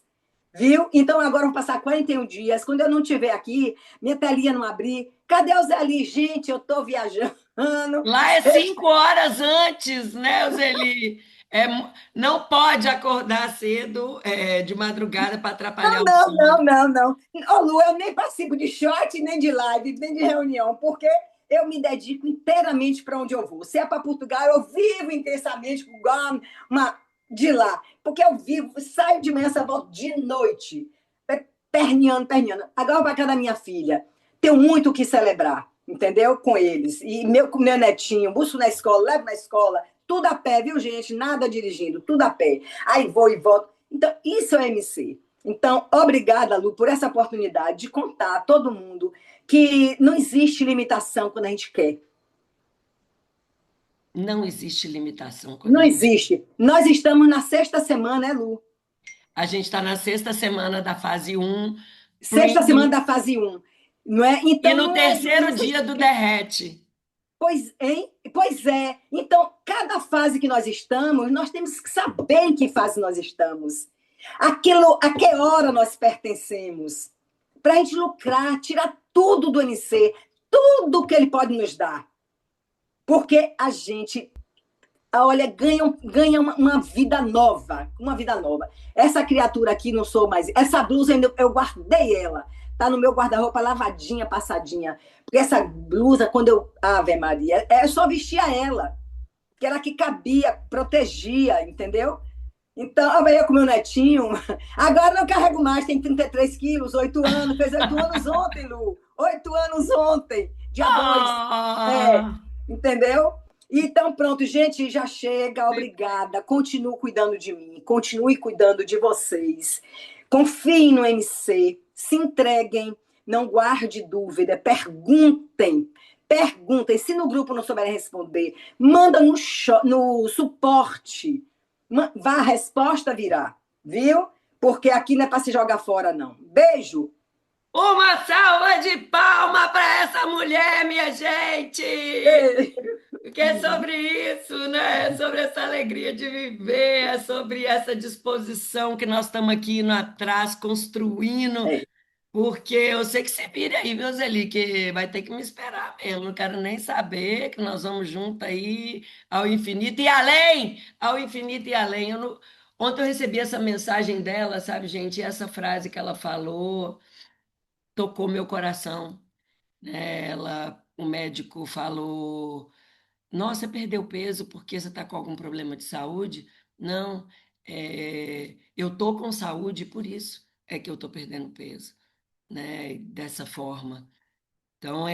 S3: Viu? Então, agora vão passar 41 dias. Quando eu não estiver aqui, minha telinha não abrir. Cadê o Zé Ali? Gente, eu estou viajando.
S1: Lá é 5 horas antes, né, Zeli? Não pode acordar cedo, de madrugada, para atrapalhar o sono.
S3: Não. Ô, Lu, eu nem participo de short, nem de live, nem de reunião, porque eu me dedico inteiramente para onde eu vou. Se é para Portugal, eu vivo intensamente igual de lá. Porque eu vivo, saio de manhã, só volto de noite. Perneando. Agora para casa da minha filha. Tenho muito o que celebrar, entendeu? Com eles. E com meu netinho, busco na escola, levo na escola, tudo a pé, viu, gente? Nada dirigindo, tudo a pé. Aí vou e volto. Então, isso é MC. Então, obrigada, Lu, por essa oportunidade de contar a todo mundo que não existe limitação quando a gente quer.
S1: Não existe limitação.
S3: Não existe. Nós estamos na 6ª semana, né, Lu?
S1: A gente está na 6ª semana da fase 1.
S3: 6ª semana da fase 1. Não é? Então,
S1: e no terceiro dia do derrete.
S3: Pois, hein? Pois é. Então, cada fase que nós estamos, nós temos que saber em que fase nós estamos. A que hora nós pertencemos. Para a gente lucrar, tirar tudo do NC, tudo que ele pode nos dar. Porque a gente, olha, ganha uma vida nova. Uma vida nova. Essa criatura aqui não sou mais. Essa blusa eu guardei ela. Tá no meu guarda-roupa lavadinha, passadinha. Porque essa blusa, quando eu. Ave Maria, eu só vestia ela. Que era que cabia, protegia, entendeu? Então, eu com meu netinho. Agora não carrego mais, tem 33 quilos, 8 anos. Fez 8 anos ontem, Lu. 8 anos ontem, dia 2. É,
S1: Ah!
S3: entendeu? Então, pronto, gente, já chega, obrigada. Continue cuidando de mim, continue cuidando de vocês. Confiem no MC, se entreguem, não guarde dúvida, perguntem. Perguntem, se no grupo não souberem responder, manda no suporte. Vá, a resposta virá, viu? Porque aqui não é para se jogar fora, não. Beijo!
S1: Uma salva de palma para essa mulher, minha gente! Porque é sobre isso, né? É sobre essa alegria de viver, é sobre essa disposição que nós estamos aqui indo atrás, construindo.
S3: É.
S1: Porque eu sei que você vira aí, viu, Zeli, que vai ter que me esperar mesmo. Não quero nem saber que nós vamos junto aí ao infinito e além, ao infinito e além. Ontem eu recebi essa mensagem dela, sabe, gente? E essa frase que ela falou tocou meu coração, né? O médico falou: Nossa, você perdeu peso porque você está com algum problema de saúde? Não, eu tô com saúde, por isso é que eu tô perdendo peso, né? Dessa forma. Então,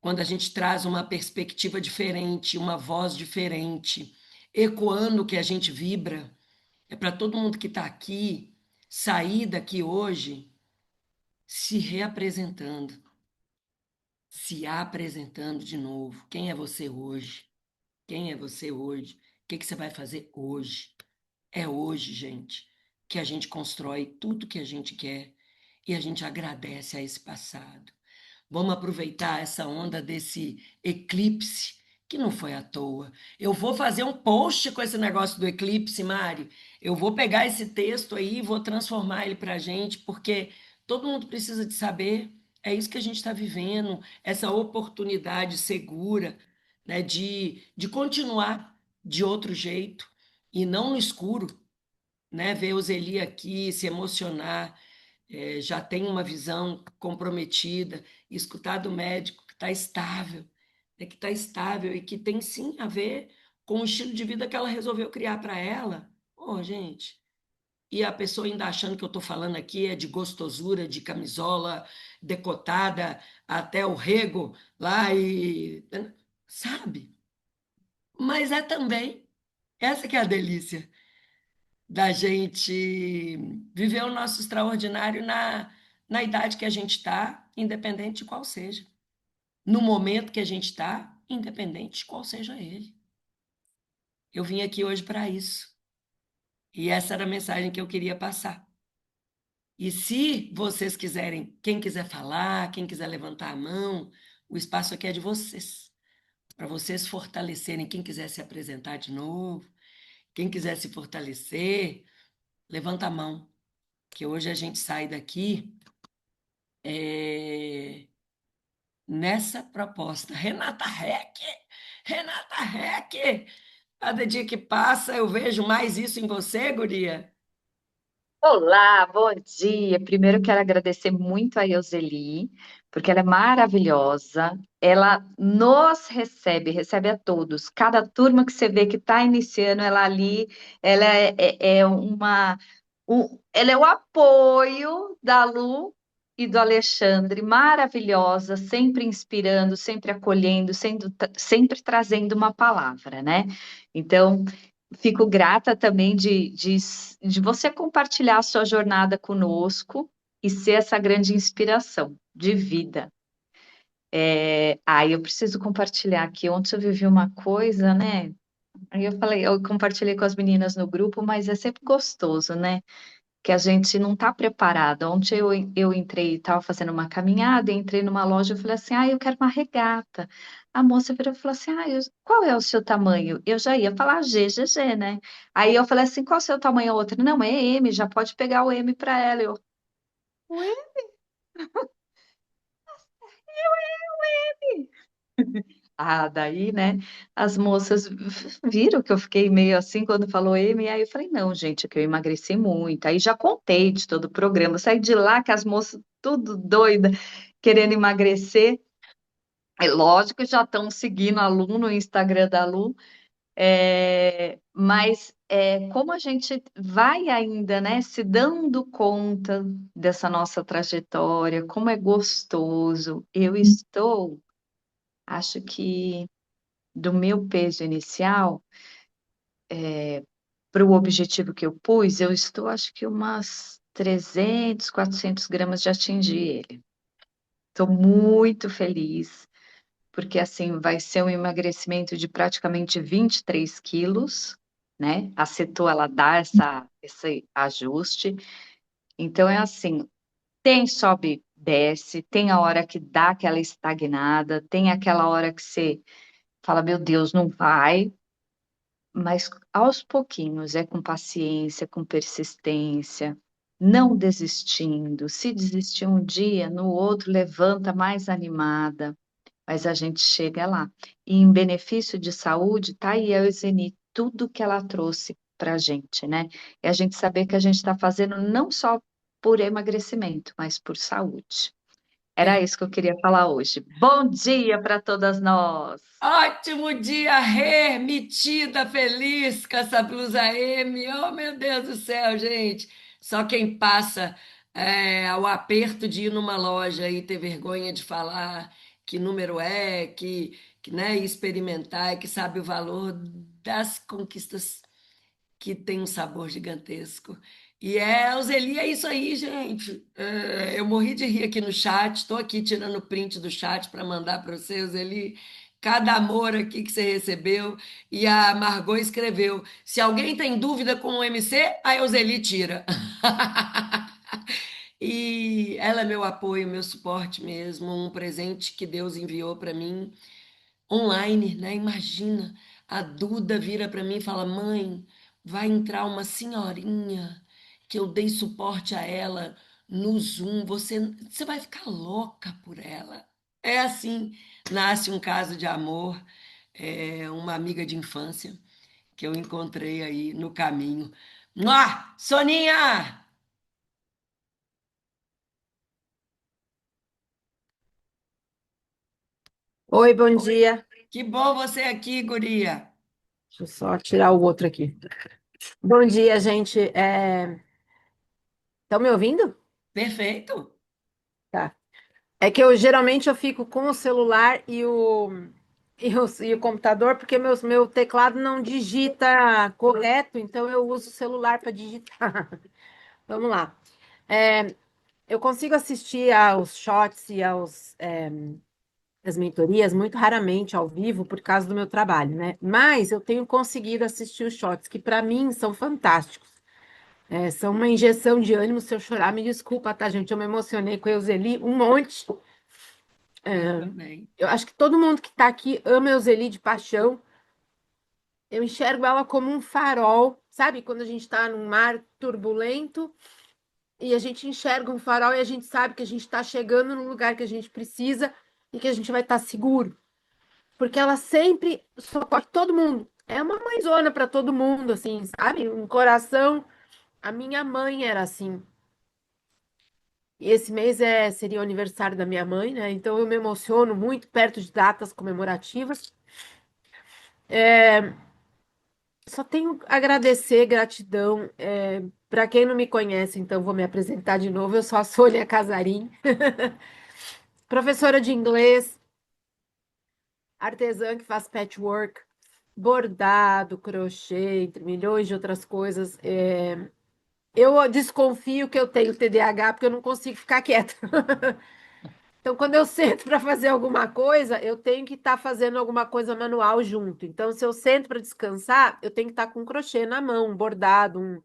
S1: quando a gente traz uma perspectiva diferente, uma voz diferente, ecoando o que a gente vibra, é para todo mundo que está aqui sair daqui hoje se reapresentando, se apresentando de novo. Quem é você hoje? Quem é você hoje? O que que você vai fazer hoje? É hoje, gente, que a gente constrói tudo que a gente quer e a gente agradece a esse passado. Vamos aproveitar essa onda desse eclipse, que não foi à toa. Eu vou fazer um post com esse negócio do eclipse, Mari. Eu vou pegar esse texto aí e vou transformar ele para a gente, porque todo mundo precisa de saber. É isso que a gente está vivendo, essa oportunidade segura, né, de continuar de outro jeito e não no escuro, né? Ver o Zeli aqui se emocionar, já tem uma visão comprometida, e escutar do médico que está estável, né, que está estável e que tem sim a ver com o estilo de vida que ela resolveu criar para ela. Ô, gente, e a pessoa ainda achando que eu estou falando aqui é de gostosura, de camisola decotada até o rego lá e. Sabe? Mas é também, essa que é a delícia da gente viver o nosso extraordinário na idade que a gente está, independente de qual seja. No momento que a gente está, independente de qual seja ele. Eu vim aqui hoje para isso. E essa era a mensagem que eu queria passar. E se vocês quiserem, quem quiser falar, quem quiser levantar a mão, o espaço aqui é de vocês. Para vocês fortalecerem, quem quiser se apresentar de novo, quem quiser se fortalecer, levanta a mão. Que hoje a gente sai daqui nessa proposta. Renata Reck, cada dia que passa eu vejo mais isso em você, guria.
S4: Olá, bom dia. Primeiro quero agradecer muito a Euseli, porque ela é maravilhosa. Ela nos recebe, recebe a todos. Cada turma que você vê que está iniciando, ela ali, ela ela é o apoio da Lu e do Alexandre, maravilhosa, sempre inspirando, sempre acolhendo, sempre trazendo uma palavra, né? Então, fico grata também de você compartilhar a sua jornada conosco e ser essa grande inspiração de vida. Eu preciso compartilhar aqui. Ontem eu vivi uma coisa, né? Aí eu falei, eu compartilhei com as meninas no grupo, mas é sempre gostoso, né? que a gente não está preparada. Ontem eu entrei, estava fazendo uma caminhada, entrei numa loja e falei assim, eu quero uma regata. A moça virou e falou assim, qual é o seu tamanho? Eu já ia falar GGG, né? Aí eu falei assim, qual é o seu tamanho? A outra, não, é M, já pode pegar o M para ela. Eu, ué? Daí, né, as moças viram que eu fiquei meio assim quando falou M, aí eu falei, não, gente, é que eu emagreci muito. Aí já contei de todo o programa, saí de lá com as moças tudo doida, querendo emagrecer. É lógico que já estão seguindo a Lu no Instagram da Lu, mas como a gente vai ainda, né, se dando conta dessa nossa trajetória, como é gostoso. Eu estou, acho que do meu peso inicial para o objetivo que eu pus, eu estou, acho que umas 300, 400 gramas de atingir ele. Estou muito feliz, porque assim vai ser um emagrecimento de praticamente 23 quilos, né? A Cetua, ela dá esse ajuste. Então é assim, tem sobe, desce, tem a hora que dá aquela estagnada, tem aquela hora que você fala, meu Deus, não vai. Mas aos pouquinhos, é com paciência, com persistência, não desistindo. Se desistir um dia, no outro levanta mais animada, mas a gente chega lá. E em benefício de saúde, tá aí a Euseni, tudo que ela trouxe para a gente, né? É a gente saber que a gente está fazendo não só por emagrecimento, mas por saúde. Era isso que eu queria falar hoje. Bom dia para todas nós!
S1: Ótimo dia, remitida, feliz com essa blusa M. Oh, meu Deus do céu, gente. Só quem passa ao aperto de ir numa loja e ter vergonha de falar que número é, né, experimentar e que sabe o valor das conquistas que tem um sabor gigantesco. E o Zeli é isso aí, gente. Eu morri de rir aqui no chat, estou aqui tirando print do chat para mandar para você, Zeli. Cada amor aqui que você recebeu. E a Margot escreveu: se alguém tem dúvida com o MC, a Euseli tira. E ela é meu apoio, meu suporte mesmo, um presente que Deus enviou para mim online, né? Imagina, a Duda vira para mim e fala: Mãe, vai entrar uma senhorinha que eu dei suporte a ela no Zoom, você vai ficar louca por ela. É assim, nasce um caso de amor, uma amiga de infância que eu encontrei aí no caminho. Soninha!
S5: Oi, bom dia.
S1: Que bom você aqui, guria.
S5: Deixa eu só tirar o outro aqui. Bom dia, gente. Estão me ouvindo?
S1: Perfeito.
S5: Tá. É que geralmente eu fico com o celular e o computador, porque meu teclado não digita correto, então eu uso o celular para digitar. Vamos lá. É, eu consigo assistir aos shots e as mentorias muito raramente ao vivo por causa do meu trabalho, né? Mas eu tenho conseguido assistir os shots, que para mim são fantásticos. São uma injeção de ânimo. Se eu chorar, me desculpa, tá, gente? Eu me emocionei com a Euseli um monte.
S1: Eu também.
S5: Eu acho que todo mundo que tá aqui ama a Euseli de paixão. Eu enxergo ela como um farol, sabe? Quando a gente tá num mar turbulento e a gente enxerga um farol e a gente sabe que a gente tá chegando no lugar que a gente precisa e que a gente vai estar seguro. Porque ela sempre socorre todo mundo. É uma mãezona para todo mundo, assim, sabe? Um coração. A minha mãe era assim. E esse mês seria o aniversário da minha mãe, né? Então eu me emociono muito perto de datas comemorativas. Só tenho a agradecer, gratidão. Para quem não me conhece, então vou me apresentar de novo. Eu sou a Sônia Casarim, professora de inglês, artesã que faz patchwork, bordado, crochê, entre milhões de outras coisas. Eu desconfio que eu tenho TDAH porque eu não consigo ficar quieta. Então, quando eu sento para fazer alguma coisa, eu tenho que estar fazendo alguma coisa manual junto. Então, se eu sento para descansar, eu tenho que estar com um crochê na mão, um bordado.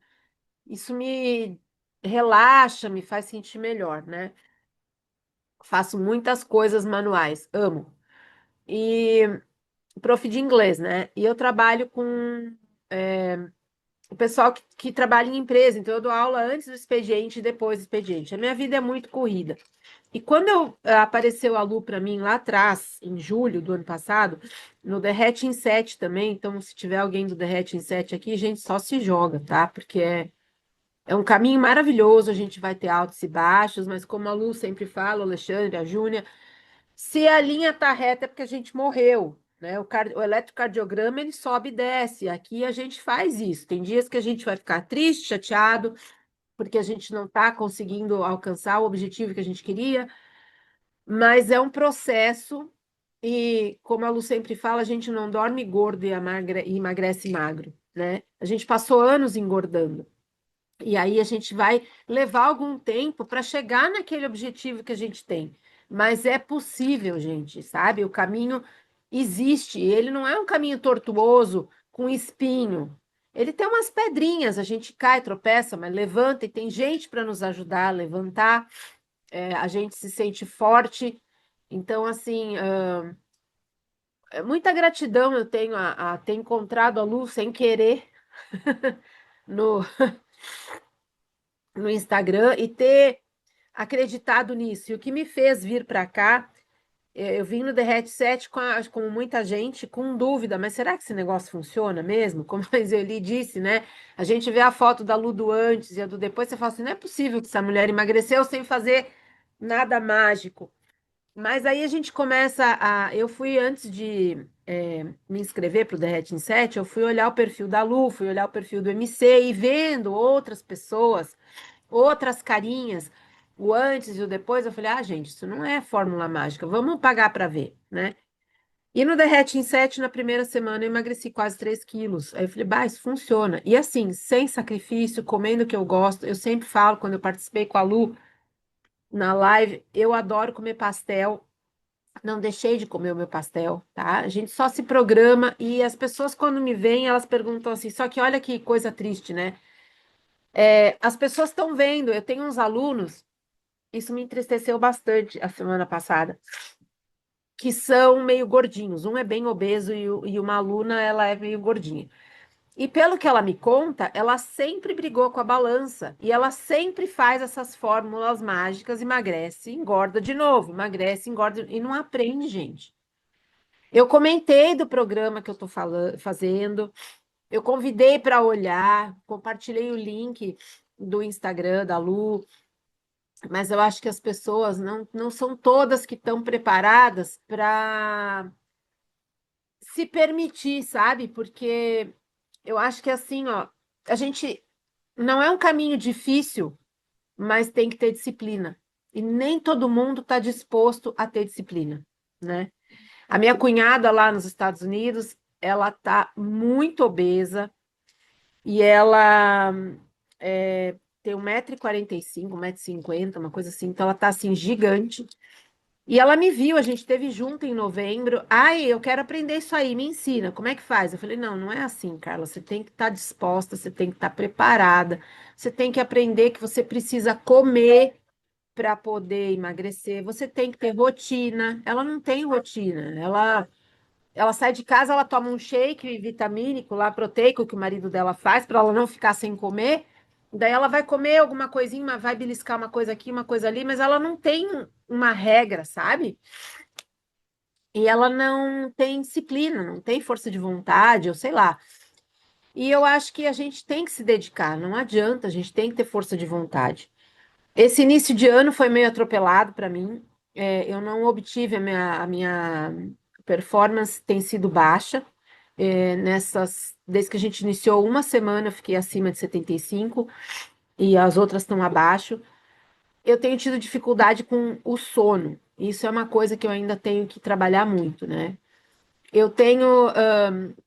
S5: Isso me relaxa, me faz sentir melhor, né? Faço muitas coisas manuais, amo. E prof de inglês, né? E eu trabalho com o pessoal que trabalha em empresa, então eu dou aula antes do expediente e depois do expediente. A minha vida é muito corrida. E quando apareceu a Lu para mim lá atrás, em julho do ano passado, no Derrete em 7 também, então se tiver alguém do Derrete em 7 aqui, gente, só se joga, tá? Porque é um caminho maravilhoso, a gente vai ter altos e baixos, mas como a Lu sempre fala, o Alexandre, a Júnia, se a linha tá reta é porque a gente morreu, né? O eletrocardiograma ele sobe e desce. Aqui a gente faz isso. Tem dias que a gente vai ficar triste, chateado, porque a gente não está conseguindo alcançar o objetivo que a gente queria, mas é um processo e, como a Lu sempre fala, a gente não dorme gordo e emagrece magro, né? A gente passou anos engordando. E aí a gente vai levar algum tempo para chegar naquele objetivo que a gente tem. Mas é possível, gente, sabe? O caminho existe. Ele não é um caminho tortuoso, com espinho. Ele tem umas pedrinhas, a gente cai, tropeça, mas levanta e tem gente para nos ajudar a levantar. A gente se sente forte. Então, assim, muita gratidão eu tenho a ter encontrado a Lu sem querer no, no Instagram e ter acreditado nisso. E o que me fez vir para cá, eu vim no Derrete 7 com muita gente, com dúvida, mas será que esse negócio funciona mesmo? Como a Iseli disse, né? A gente vê a foto da Lu do antes e a do depois, você fala assim, não é possível que essa mulher emagreceu sem fazer nada mágico. Mas aí a gente começa a. Eu fui antes de me inscrever para o Derrete em 7, eu fui olhar o perfil da Lu, fui olhar o perfil do MC e vendo outras pessoas, outras carinhas, o antes e o depois, eu falei, ah, gente, isso não é fórmula mágica, vamos pagar para ver, né? E no Derrete em 7, na primeira semana, eu emagreci quase 3 quilos. Aí eu falei, bah, isso funciona. E assim, sem sacrifício, comendo o que eu gosto, eu sempre falo, quando eu participei com a Lu na live, eu adoro comer pastel. Não deixei de comer o meu pastel, tá? A gente só se programa e as pessoas, quando me veem, elas perguntam assim, só que olha que coisa triste, né? As pessoas estão vendo, eu tenho uns alunos. Isso me entristeceu bastante a semana passada, que são meio gordinhos. Um é bem obeso e uma aluna, ela é meio gordinha. E pelo que ela me conta, ela sempre brigou com a balança e ela sempre faz essas fórmulas mágicas, emagrece, engorda de novo, emagrece, engorda e não aprende, gente. Eu comentei do programa que eu estou fazendo, eu convidei para olhar, compartilhei o link do Instagram da Lu, mas eu acho que as pessoas não são todas que estão preparadas para se permitir, sabe? Porque eu acho que assim, ó, a gente não é um caminho difícil, mas tem que ter disciplina. E nem todo mundo está disposto a ter disciplina, né? A minha cunhada lá nos Estados Unidos, ela tá muito obesa e ela tem 1,45 m, 1,50 m, uma coisa assim, então ela tá assim gigante. E ela me viu, a gente esteve junto em novembro. Ai, eu quero aprender isso aí, me ensina, como é que faz? Eu falei, não, não é assim, Carla, você tem que estar disposta, você tem que estar preparada, você tem que aprender que você precisa comer para poder emagrecer, você tem que ter rotina. Ela não tem rotina, ela sai de casa, ela toma um shake vitamínico lá, proteico, que o marido dela faz, para ela não ficar sem comer. Daí ela vai comer alguma coisinha, vai beliscar uma coisa aqui, uma coisa ali, mas ela não tem uma regra, sabe? E ela não tem disciplina, não tem força de vontade, ou sei lá. E eu acho que a gente tem que se dedicar, não adianta, a gente tem que ter força de vontade. Esse início de ano foi meio atropelado para mim. Eu não obtive a minha performance tem sido baixa. Desde que a gente iniciou uma semana, eu fiquei acima de 75 e as outras estão abaixo. Eu tenho tido dificuldade com o sono. Isso é uma coisa que eu ainda tenho que trabalhar muito, né? Eu tenho,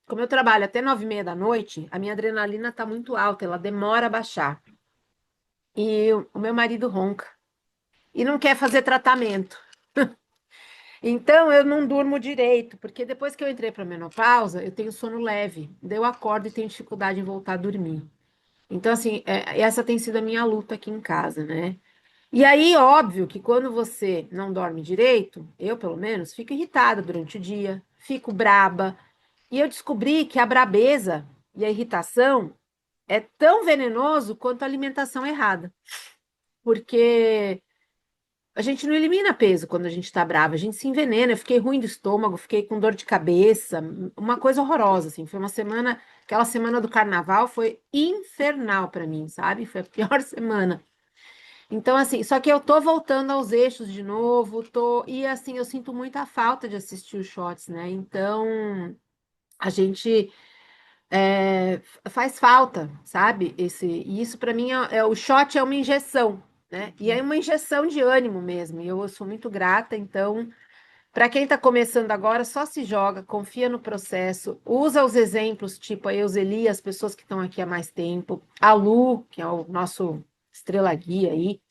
S5: como eu trabalho até 9h30 da noite, a minha adrenalina está muito alta, ela demora a baixar. E o meu marido ronca e não quer fazer tratamento. Então eu não durmo direito, porque depois que eu entrei para menopausa, eu tenho sono leve. Daí eu acordo e tenho dificuldade em voltar a dormir. Então, assim, essa tem sido a minha luta aqui em casa, né? E aí, óbvio que quando você não dorme direito, eu pelo menos, fico irritada durante o dia, fico braba. E eu descobri que a brabeza e a irritação é tão venenoso quanto a alimentação errada. Porque a gente não elimina peso quando a gente tá brava, a gente se envenena. Eu fiquei ruim do estômago, fiquei com dor de cabeça, uma coisa horrorosa, assim. Foi uma semana, aquela semana do carnaval foi infernal pra mim, sabe? Foi a pior semana. Então, assim, só que eu tô voltando aos eixos de novo, e assim, eu sinto muita falta de assistir os shots, né? Então, a gente faz falta, sabe? E isso para mim o shot é uma injeção, né? E é uma injeção de ânimo mesmo. E eu sou muito grata, então, para quem está começando agora, só se joga, confia no processo, usa os exemplos, tipo a Euseli, as pessoas que estão aqui há mais tempo, a Lu, que é o nosso estrela guia aí,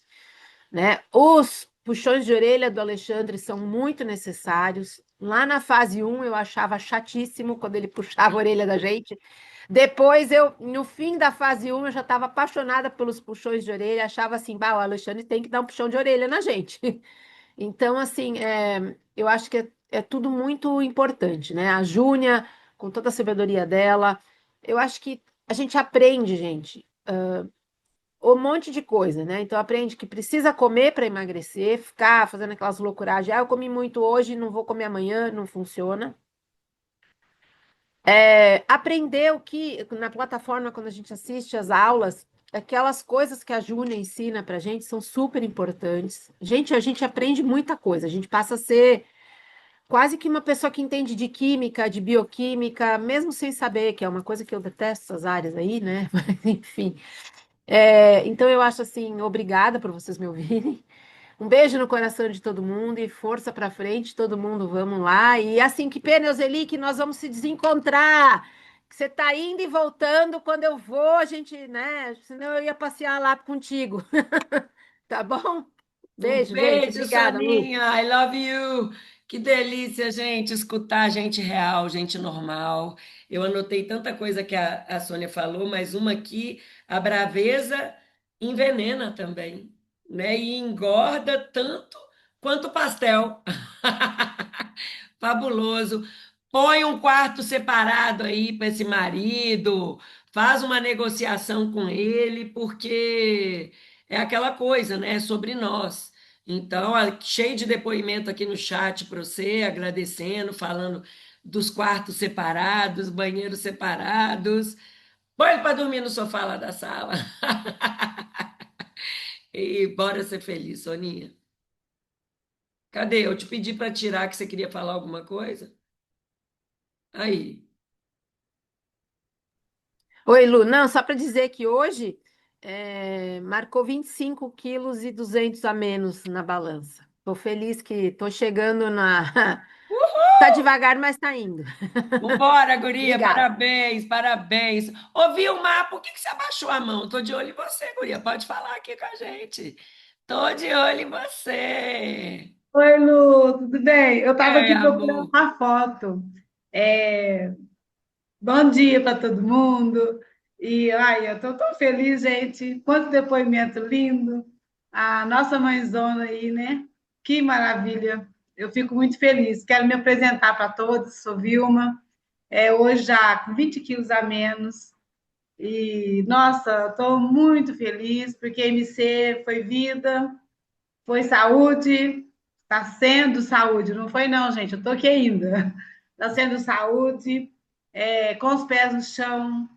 S5: né? Os puxões de orelha do Alexandre são muito necessários. Lá na fase um eu achava chatíssimo quando ele puxava a orelha da gente. Depois, no fim da fase um eu já estava apaixonada pelos puxões de orelha, achava assim, bah, o Alexandre tem que dar um puxão de orelha na gente. Então, assim, eu acho que é tudo muito importante, né? A Júnia, com toda a sabedoria dela, eu acho que a gente aprende, gente, um monte de coisa, né? Então aprende que precisa comer para emagrecer, ficar fazendo aquelas loucuragens. Ah, eu comi muito hoje, não vou comer amanhã, não funciona. Aprender o que na plataforma, quando a gente assiste as aulas, aquelas coisas que a Júnia ensina para a gente são super importantes. Gente, a gente aprende muita coisa, a gente passa a ser quase que uma pessoa que entende de química, de bioquímica, mesmo sem saber, que é uma coisa que eu detesto essas áreas aí, né? Mas enfim. Então eu acho assim, obrigada por vocês me ouvirem. Um beijo no coração de todo mundo e força pra frente, todo mundo, vamos lá. E assim, que pena, Euseli, que nós vamos se desencontrar. Que você tá indo e voltando, quando eu vou, a gente, né? Senão eu ia passear lá contigo. Tá bom?
S1: Um
S5: Beijo, gente.
S1: beijo,
S5: Obrigada, Lu.
S1: Soninha. I love you. Que delícia, gente, escutar gente real, gente normal. Eu anotei tanta coisa que a Sônia falou, mas uma aqui, a braveza envenena também, né? E engorda tanto quanto o pastel. Fabuloso. Põe um quarto separado aí para esse marido, faz uma negociação com ele, porque é aquela coisa, né? É sobre nós. Então, cheio de depoimento aqui no chat para você, agradecendo, falando dos quartos separados, banheiros separados. Põe ele para dormir no sofá lá da sala. E bora ser feliz, Soninha. Cadê? Eu te pedi para tirar que você queria falar alguma coisa? Aí.
S5: Oi, Lu. Não, só para dizer que hoje marcou 25 quilos e 200 a menos na balança. Tô feliz que tô chegando na. Tá devagar, mas tá indo.
S1: Vambora, guria,
S5: Obrigada.
S1: parabéns, parabéns. Ô, Vilmar, por que que você abaixou a mão? Tô de olho em você, guria, pode falar aqui com a gente. Tô de olho em você.
S6: Oi, Lu, tudo bem? Eu estava
S1: Ei,
S6: aqui procurando
S1: amor.
S6: uma foto. É, Bom dia para todo mundo. E ai, eu estou tão feliz, gente. Quanto depoimento lindo. A nossa mãezona aí, né? Que maravilha. Eu fico muito feliz. Quero me apresentar para todos. Sou Vilma. Hoje já com 20 quilos a menos. E, nossa, estou muito feliz porque MC foi vida. Foi saúde, está sendo saúde, não foi não, gente, eu estou aqui ainda. Está sendo saúde, com os pés no chão,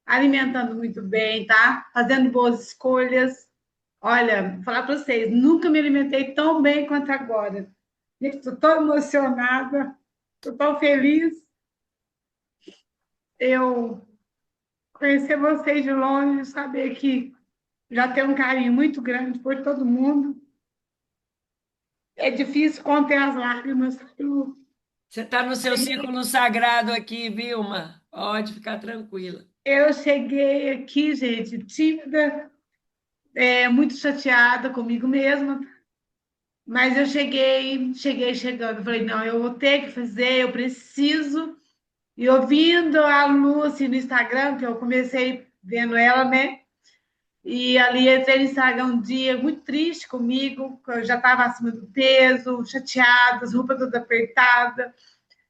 S6: alimentando muito bem, tá? Fazendo boas escolhas. Olha, vou falar para vocês, nunca me alimentei tão bem quanto agora. Estou tão emocionada, estou tão feliz. Eu conhecer vocês de longe, saber que já tem um carinho muito grande por todo mundo. É difícil conter as lágrimas.
S1: Você está no seu círculo sagrado aqui, Vilma. Pode ficar tranquila.
S6: Eu cheguei aqui, gente, tímida, muito chateada comigo mesma, mas eu cheguei chegando. Falei, não, eu vou ter que fazer, eu preciso. E ouvindo a Lu assim, no Instagram, que eu comecei vendo ela, né? E ali entrei no Instagram um dia muito triste comigo, eu já estava acima do peso, chateada, as roupas todas apertadas.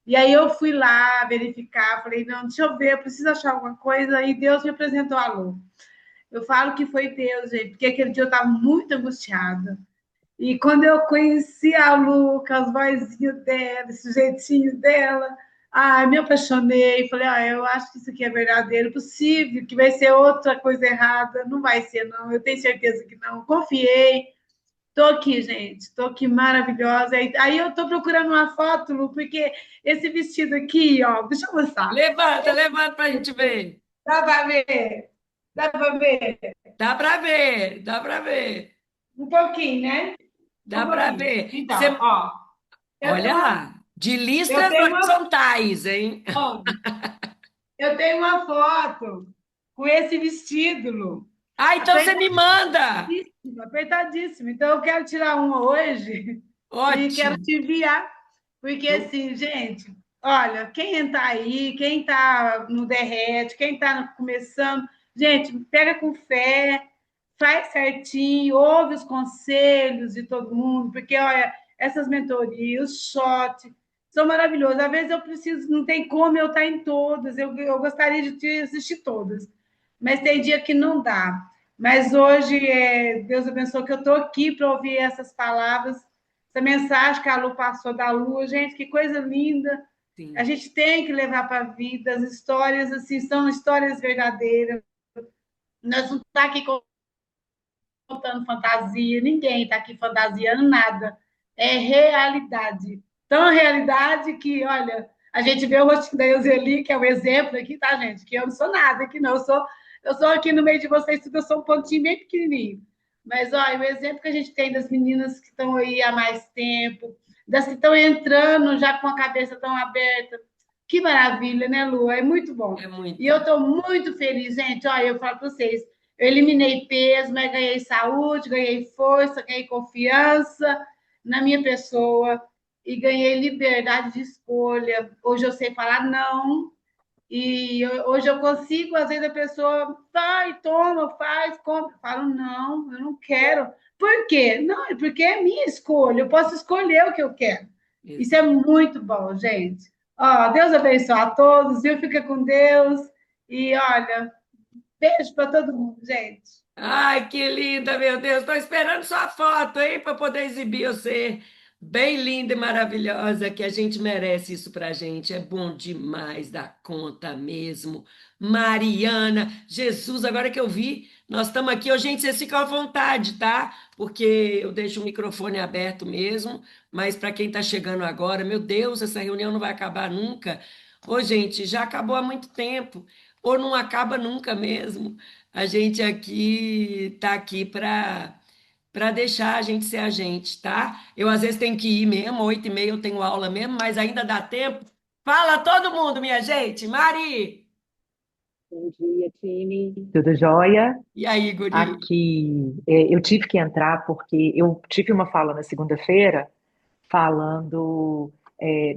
S6: E aí eu fui lá verificar, falei, não, deixa eu ver, eu preciso achar alguma coisa. E Deus me apresentou a Lu. Eu falo que foi Deus, gente, porque aquele dia eu estava muito angustiada. E quando eu conheci a Lu, com as vozinhas dela, esse jeitinho dela, me apaixonei. Falei, eu acho que isso aqui é verdadeiro, possível, que vai ser outra coisa errada. Não vai ser, não. Eu tenho certeza que não. Confiei. Tô aqui, gente. Tô aqui maravilhosa. Aí eu tô procurando uma foto, Lu, porque esse vestido aqui, ó, deixa eu mostrar.
S1: Levanta, levanta para a gente ver.
S6: Dá para ver? Dá para ver?
S1: Dá para ver, dá para ver,
S6: Um pouquinho, né? Um
S1: dá para
S6: pouquinho.
S1: ver.
S6: Então, ó, eu
S1: Olha
S6: tenho uma,
S1: lá, de
S6: eu
S1: listras
S6: tenho uma,
S1: horizontais, hein?
S6: ó, eu tenho uma foto com esse vestido, Lu.
S1: Ah, então você me manda.
S6: Apertadíssimo, apertadíssimo. Então, eu quero tirar uma hoje e quero
S1: Ótimo.
S6: te enviar, porque
S1: Eu-
S6: assim, gente, olha, quem está aí, quem está no derrete, quem está começando, gente, pega com fé, faz certinho, ouve os conselhos de todo mundo, porque, olha, essas mentorias, os shot, são maravilhosos. Às vezes eu preciso, não tem como eu estar em todas, eu gostaria de te assistir todas, mas tem dia que não dá. Mas hoje, Deus abençoe que eu estou aqui para ouvir essas palavras, essa mensagem que a Lu passou da Lua. Gente, que coisa linda. A
S1: Sim,
S6: gente tem que levar para a vida. As histórias, assim, são histórias verdadeiras. Nós não estamos aqui contando fantasia, ninguém está aqui fantasiando nada. É realidade. Tão realidade que, olha, a gente vê o rostinho da Euseli, que é um exemplo aqui, tá, gente? Que eu não sou nada aqui, não. Eu sou aqui no meio de vocês, tudo, eu sou um pontinho bem pequenininho. Mas, olha, o exemplo que a gente tem das meninas que estão aí há mais tempo, das que estão entrando já com a cabeça tão aberta. Que maravilha, né, Lu? É muito bom.
S1: é
S6: E eu
S1: muita.
S6: estou muito feliz, gente. Olha, eu falo para vocês, eu eliminei peso, mas ganhei saúde, ganhei força, ganhei confiança na minha pessoa e ganhei liberdade de escolha. Hoje eu sei falar não. Hoje eu consigo, às vezes a pessoa vai, toma, faz, compra. Eu falo, não, eu não quero. Por quê? Não, é porque é minha escolha, eu posso escolher o que eu quero. Isso é
S1: Exato.
S6: muito bom, gente. Ó, Deus abençoe a todos, viu? Fica com Deus. E olha, beijo para todo mundo, gente.
S1: Ai, que linda, meu Deus. Estou esperando sua foto, hein, para poder exibir você. Bem linda e maravilhosa, que a gente merece isso pra gente. É bom demais dar conta mesmo. Mariana, Jesus, agora que eu vi, nós estamos aqui. Ô, gente, vocês ficam à vontade, tá? Porque eu deixo o microfone aberto mesmo, mas para quem está chegando agora, meu Deus, essa reunião não vai acabar nunca. Ô, gente, já acabou há muito tempo, ou não acaba nunca mesmo. A gente aqui tá aqui para deixar a gente ser a gente, tá? Eu às vezes tenho que ir mesmo, 8h30 eu tenho aula mesmo, mas ainda dá tempo. Fala todo mundo, minha gente. Mari!
S7: Bom dia, time. Tudo jóia?
S1: E aí, guri?
S7: Aqui, eu tive que entrar porque eu tive uma fala na segunda-feira falando,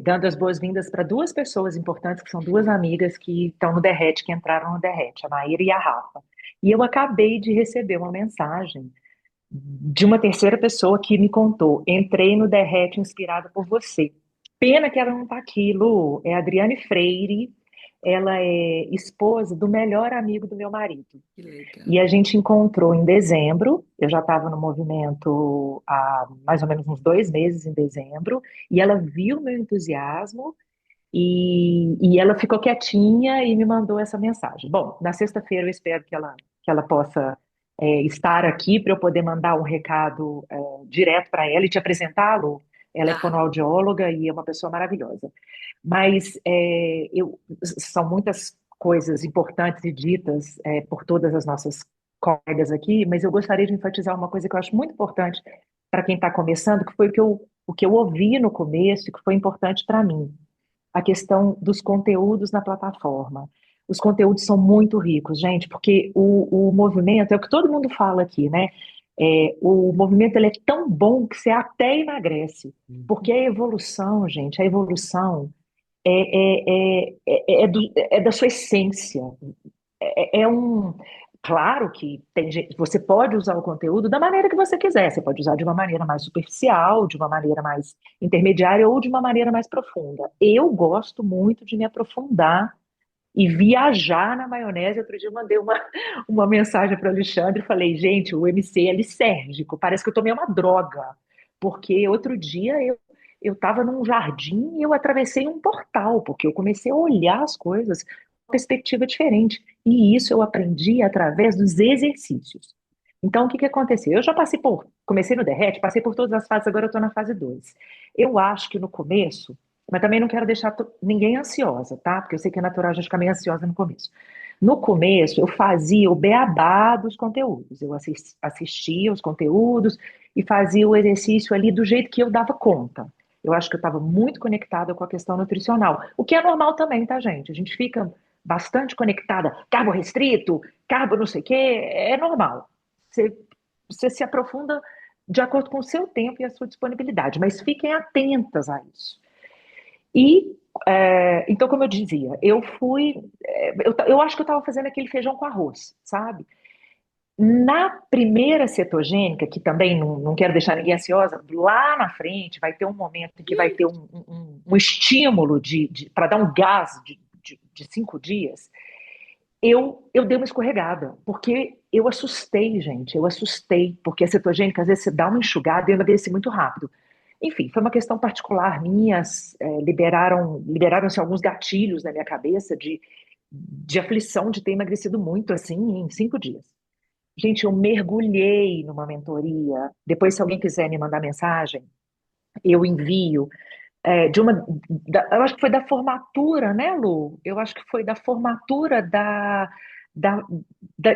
S7: dando as boas-vindas para duas pessoas importantes, que são duas amigas que estão no Derrete, que entraram no Derrete, a Maíra e a Rafa. E eu acabei de receber uma mensagem de uma terceira pessoa que me contou: entrei no Derrete inspirada por você. Pena que ela não está aqui, Lu. É a Adriane Freire. Ela é esposa do melhor amigo do meu marido.
S1: Que legal.
S7: E a gente encontrou em dezembro. Eu já estava no movimento há mais ou menos uns 2 meses em dezembro. E ela viu meu entusiasmo e ela ficou quietinha e me mandou essa mensagem. Bom, na sexta-feira eu espero que ela possa estar aqui para eu poder mandar um recado direto para ela e te apresentá-lo. Ela é
S1: Tá.
S7: fonoaudióloga e é uma pessoa maravilhosa. Mas são muitas coisas importantes e ditas por todas as nossas colegas aqui, mas eu gostaria de enfatizar uma coisa que eu acho muito importante para quem está começando, que foi o que eu ouvi no começo e que foi importante para mim, a questão dos conteúdos na plataforma. Os conteúdos são muito ricos, gente, porque o movimento, é o que todo mundo fala aqui, né? O movimento ele é tão bom que você até emagrece. Porque a evolução, gente, a evolução é da sua essência. É um. Claro que você pode usar o conteúdo da maneira que você quiser. Você pode usar de uma maneira mais superficial, de uma maneira mais intermediária ou de uma maneira mais profunda. Eu gosto muito de me aprofundar e viajar na maionese. Outro dia eu mandei uma mensagem para o Alexandre e falei, gente, o MC é lisérgico, parece que eu tomei uma droga. Porque outro dia eu estava num jardim e eu atravessei um portal, porque eu comecei a olhar as coisas com uma perspectiva diferente. E isso eu aprendi através dos exercícios. Então, o que que aconteceu? Eu já comecei no derrete, passei por todas as fases, agora eu estou na fase 2. Eu acho que no começo, mas também não quero deixar ninguém ansiosa, tá? Porque eu sei que é natural a gente ficar meio ansiosa no começo. No começo, eu fazia o beabá dos conteúdos. Eu assistia os conteúdos e fazia o exercício ali do jeito que eu dava conta. Eu acho que eu estava muito conectada com a questão nutricional, o que é normal também, tá, gente? A gente fica bastante conectada, carbo restrito, carbo não sei o quê, é normal. Você, você se aprofunda de acordo com o seu tempo e a sua disponibilidade, mas fiquem atentas a isso. E, então, como eu dizia, eu acho que eu estava fazendo aquele feijão com arroz, sabe? Na primeira cetogênica, que também não quero deixar ninguém ansiosa, lá na frente vai ter um momento em que vai ter um estímulo para dar um gás de 5 dias. Eu dei uma escorregada, porque eu assustei, gente, eu assustei, porque a cetogênica, às vezes, você dá uma enxugada e eu emagreci muito rápido. Enfim, foi uma questão particular minha, liberaram-se alguns gatilhos na minha cabeça de aflição de ter emagrecido muito, assim, em 5 dias. Gente, eu mergulhei numa mentoria, depois se alguém quiser me mandar mensagem, eu envio, eu acho que foi da formatura, né, Lu? Eu acho que foi da formatura da,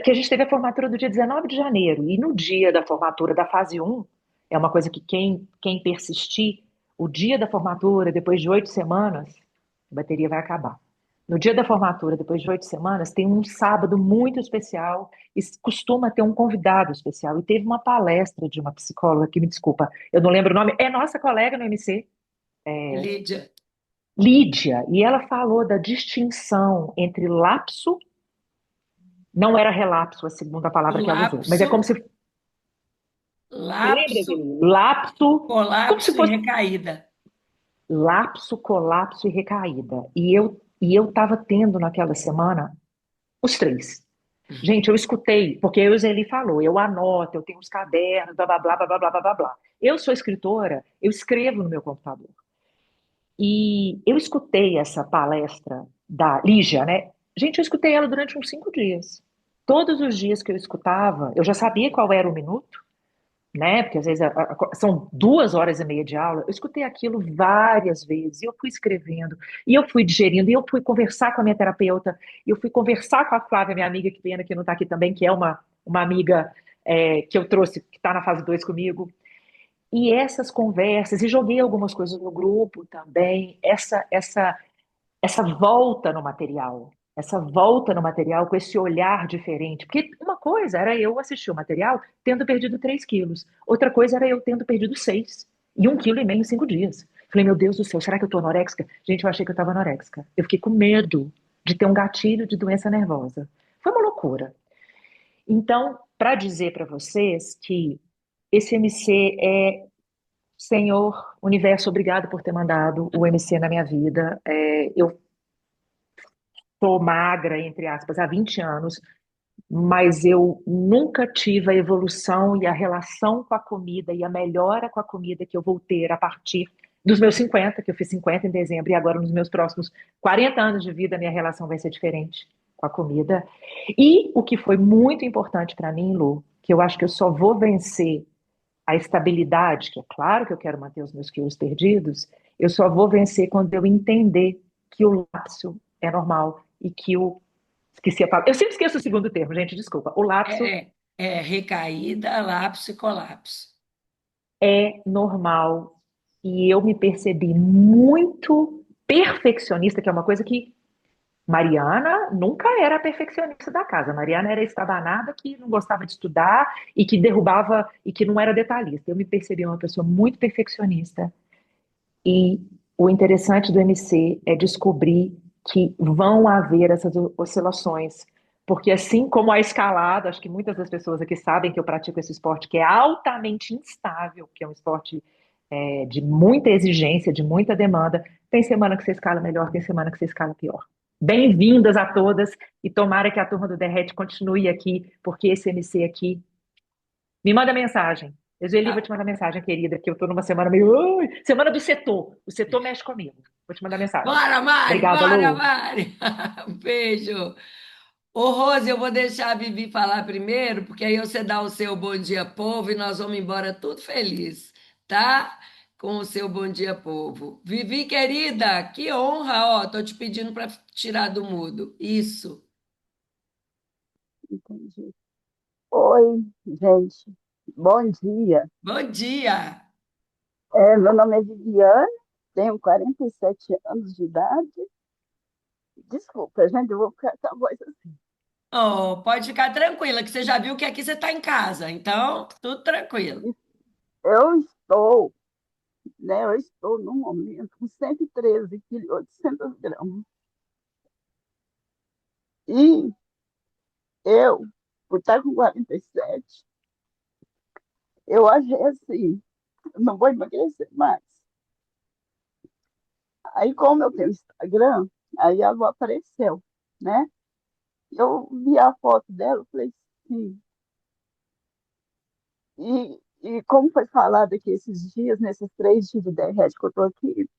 S7: que a gente teve a formatura do dia 19 de janeiro. E no dia da formatura da fase 1, é uma coisa que quem persistir, o dia da formatura, depois de 8 semanas, a bateria vai acabar. No dia da formatura, depois de 8 semanas, tem um sábado muito especial e costuma ter um convidado especial. E teve uma palestra de uma psicóloga, que me desculpa, eu não lembro o nome, é nossa colega no MC,
S1: Lídia,
S7: Lídia, e ela falou da distinção entre lapso, não era relapso a segunda palavra que ela usou, mas é como
S1: colapso,
S7: se, você lembra,
S1: lapso,
S7: Evelyn? Lapso, como se
S1: colapso e
S7: fosse
S1: recaída.
S7: lapso, colapso e recaída. E eu estava tendo naquela semana os três. Gente, eu escutei, porque eu, Zeli falou, eu anoto, eu tenho os cadernos, blá, blá, blá, blá, blá, blá, blá, blá. Eu sou escritora, eu escrevo no meu computador. E eu escutei essa palestra da Lígia, né? Gente, eu escutei ela durante uns 5 dias. Todos os dias que eu escutava, eu já sabia qual era o minuto, né? Porque às vezes são 2 horas e meia de aula. Eu escutei aquilo várias vezes, e eu fui escrevendo, e eu fui digerindo, e eu fui conversar com a minha terapeuta, e eu fui conversar com a Flávia, minha amiga, que pena que não está aqui também, que é uma amiga que eu trouxe, que está na fase 2 comigo. E essas conversas, e joguei algumas coisas no grupo também, essa volta no material, essa volta no material com esse olhar diferente. Porque uma coisa era eu assistir o material tendo perdido 3 quilos, outra coisa era eu tendo perdido 6, e 1,5 quilo em 5 dias. Falei, meu Deus do céu, será que eu tô anoréxica? Gente, eu achei que eu estava anoréxica. Eu fiquei com medo de ter um gatilho de doença nervosa. Foi uma loucura. Então, para dizer para vocês que esse MC é Senhor, universo, obrigado por ter mandado o MC na minha vida. Eu tô magra, entre aspas, há 20 anos, mas eu nunca tive a evolução e a relação com a comida e a melhora com a comida que eu vou ter a partir dos meus 50, que eu fiz 50 em dezembro, e agora nos meus próximos 40 anos de vida, minha relação vai ser diferente com a comida. E o que foi muito importante para mim, Lu, que eu acho que eu só vou vencer a estabilidade, que é claro que eu quero manter os meus quilos perdidos, eu só vou vencer quando eu entender que o lapso é normal e que o. Esqueci a palavra. Eu sempre esqueço o segundo termo, gente, desculpa. O lapso
S1: É recaída, lapso e colapso.
S7: é normal e eu me percebi muito perfeccionista, que é uma coisa que Mariana nunca era a perfeccionista da casa. Mariana era a estabanada que não gostava de estudar e que derrubava e que não era detalhista. Eu me percebi uma pessoa muito perfeccionista. E o interessante do MC é descobrir que vão haver essas oscilações Porque assim como a escalada, acho que muitas das pessoas aqui sabem que eu pratico esse esporte que é altamente instável, que é um esporte de muita exigência, de muita demanda. Tem semana que você escala melhor, tem semana que você escala pior. Bem-vindas a todas e tomara que a turma do Derrete continue aqui, porque esse MC aqui me manda mensagem. Eu, Sueli, vou te mandar mensagem, querida, que eu tô numa semana meio. Ui, semana do setor. O setor mexe comigo. Vou te mandar mensagem.
S1: Bora, Mari!
S7: Obrigada,
S1: Bora,
S7: Lu.
S1: Mari! Um beijo! Ô, Rose, eu vou deixar a Vivi falar primeiro, porque aí você dá o seu bom dia, povo, e nós vamos embora tudo feliz, tá? Com o seu bom dia, povo. Vivi, querida, que honra, ó, tô te pedindo para tirar do mudo. Isso.
S8: Entendi. Oi, gente. Bom dia.
S1: Bom dia.
S8: Meu nome é Viviane, tenho 47 anos de idade. Desculpa, gente, eu vou ficar com a voz assim.
S1: Oh, pode ficar tranquila, que você já viu que aqui você está em casa, então tudo tranquilo.
S8: Eu estou, eu estou no momento com 113 quilos, 800 gramas. E eu, por estar com 47, eu achei assim, eu não vou emagrecer mais. Aí, como eu tenho Instagram, aí a Lu apareceu, né? Eu vi a foto dela, eu falei, sim. E como foi falado aqui esses dias, nesses 3 dias de derrete que eu estou aqui,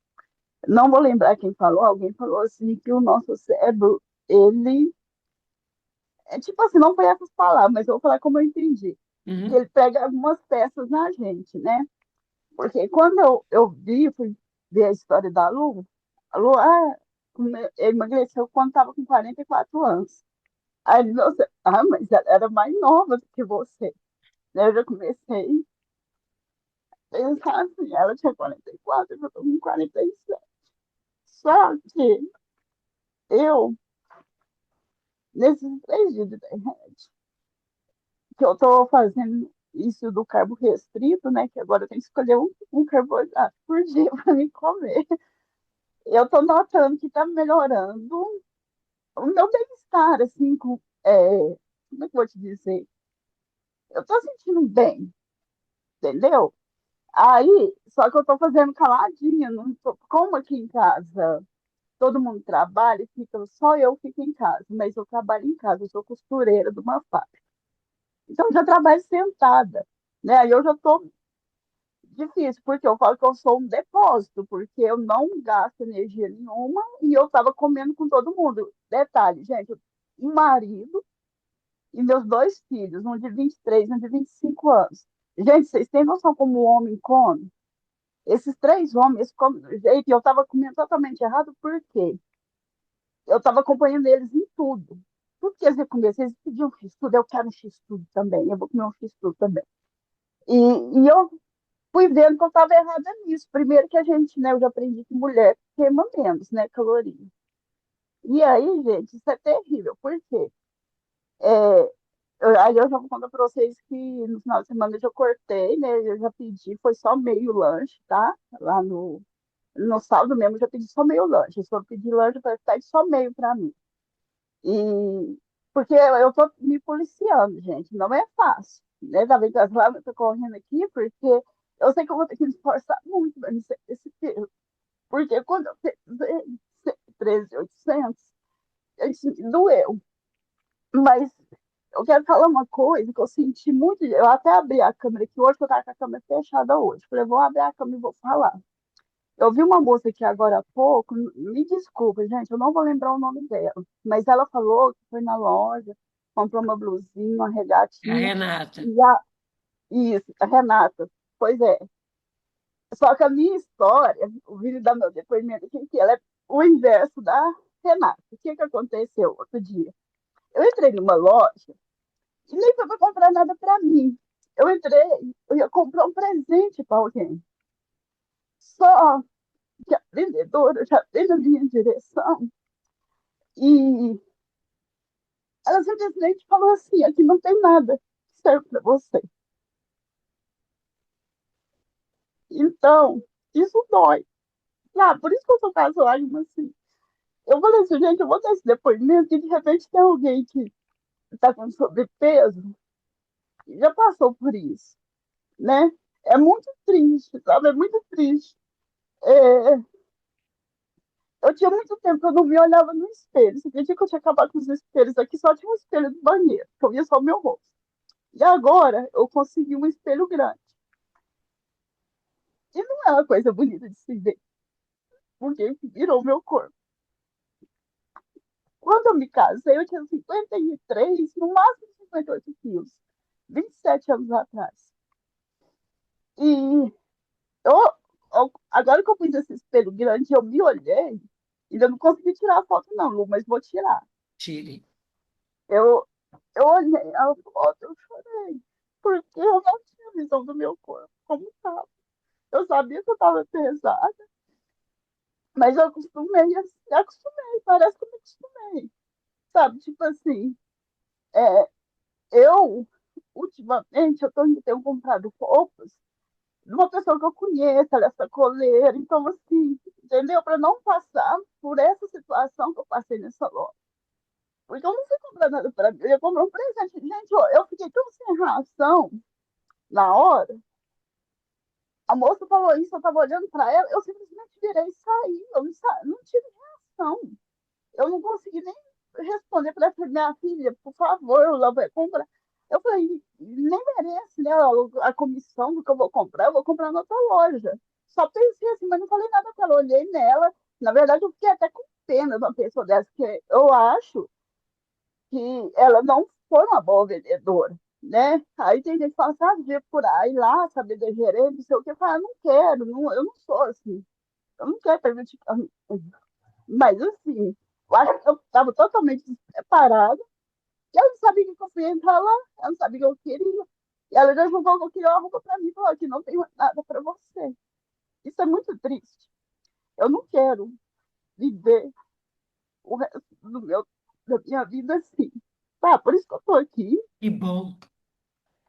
S8: não vou lembrar quem falou, alguém falou assim que o nosso cérebro, ele, é tipo assim, não foi essas palavras, mas eu vou falar como eu entendi, que
S1: Uhum.
S8: ele pega algumas peças na gente, né? Porque quando eu vi, fui ver a história da Lu, a Lu, ele emagreceu quando estava com 44 anos. Aí ele falou assim, mas ela era mais nova do que você. Né? Eu já comecei a pensar assim, ela tinha 44, eu estou com 47. Só que eu, nesses 3 dias de internet, que eu estou fazendo isso do carbo restrito, né? Que agora eu tenho que escolher um carboidrato por dia para me comer. Eu estou notando que está melhorando o meu bem-estar, assim, como é que eu vou te dizer? Eu estou sentindo bem, entendeu? Aí, só que eu estou fazendo caladinha, não tô, como aqui em casa todo mundo trabalha, só eu fico em casa, mas eu trabalho em casa, eu sou costureira de uma fábrica. Então, eu já trabalho sentada, né? Aí eu já estou difícil, porque eu falo que eu sou um depósito, porque eu não gasto energia nenhuma e eu estava comendo com todo mundo. Detalhe, gente, um marido e meus 2 filhos, um de 23 e um de 25 anos. Gente, vocês têm noção como o homem come? Esses 3 homens comem do jeito, e eu estava comendo totalmente errado, por quê? Eu estava acompanhando eles em tudo. Tudo que eles iam comer, se eles pediam um x-tudo, eu quero um x-tudo também, eu vou comer um x-tudo também. E eu fui vendo que eu estava errada nisso. Primeiro que a gente, né, eu já aprendi que mulher queima menos, né, caloria. E aí, gente, isso é terrível, por quê? Aí eu já vou contar para vocês que no final de semana eu já cortei, né, eu já pedi, foi só meio lanche, tá? Lá no sábado mesmo eu já pedi só meio lanche. Se eu pedir lanche, vai ficar só meio para mim. E porque eu tô me policiando, gente, não é fácil, né? Tá vendo que as lágrimas estão correndo aqui, porque eu sei que eu vou ter que me esforçar muito para vencer esse peso. Porque quando eu pesei 13.800, doeu. Mas eu quero falar uma coisa que eu senti muito. Eu até abri a câmera aqui hoje, que eu tava com a câmera fechada hoje. Falei, vou abrir a câmera e vou falar. Eu vi uma moça aqui agora há pouco, me desculpa, gente, eu não vou lembrar o nome dela, mas ela falou que foi na loja, comprou uma blusinha, uma
S1: É a
S8: regatinha,
S1: Renata.
S8: e isso, a Renata, pois é. Só que a minha história, o vídeo da meu depoimento aqui, que ela é o inverso da Renata. O que aconteceu outro dia? Eu entrei numa loja e nem foi para comprar nada para mim. Eu entrei, eu ia comprar um presente para alguém. Só que a vendedora já veio na minha direção e ela simplesmente falou assim: aqui não tem nada que serve para você. Então, isso dói. Por isso que eu tô com as lágrimas assim. Eu falei assim, gente, eu vou dar esse depoimento e de repente tem alguém que está com sobrepeso, já passou por isso, né? É muito triste, sabe? É muito triste. É, eu tinha muito tempo que eu não me olhava no espelho. Você acredita que eu tinha acabado com os espelhos aqui? Só tinha um espelho do banheiro, que eu via só o meu rosto. E agora eu consegui um espelho grande. E não é uma coisa bonita de se ver, porque virou meu corpo. Quando eu me casei, eu tinha 53, no máximo 58 quilos, 27 anos atrás. E agora que eu pus esse espelho grande, eu me olhei, ainda não consegui tirar a foto, não, Lu, mas vou tirar.
S1: Tire.
S8: Eu, eu olhei a foto, eu chorei, porque eu não tinha visão do meu corpo, como estava. Eu sabia que eu estava pesada, mas eu acostumei, assim, acostumei, parece que eu me acostumei, sabe? Tipo assim, é, eu, ultimamente, tenho comprado roupas de uma pessoa que eu conheço, ela é sacoleira, então, assim, entendeu? Para não passar por essa situação que eu passei nessa loja. Porque eu não fui comprar nada para mim, eu ia comprar um presente. Gente, eu fiquei tão sem reação na hora. A moça falou isso, eu estava olhando para ela, eu simplesmente virei e saí. Eu não tive reação. Eu não consegui nem responder para minha filha, por favor, ela vai comprar. Eu falei, nem merece, né, a comissão do que eu vou comprar na outra loja. Só pensei assim, mas não falei nada com ela, olhei nela. Na verdade, eu fiquei até com pena de uma pessoa dessa, porque eu acho que ela não foi uma boa vendedora, né? Aí tem gente que fala assim, ah, devia por aí lá, saber da gerente, não sei o que. Eu falo, ah, não quero, não, eu não sou assim. Eu não quero permitir. Mas assim, eu acho que eu estava totalmente despreparada. E eu não sabia que eu ia entrar lá, eu não sabia o que eu queria. E ela já julgou que eu queria uma roupa para mim e falou que não tem nada para você. Isso é muito triste. Eu não quero viver o resto da minha vida assim. Tá, por isso que eu tô aqui.
S1: Que bom.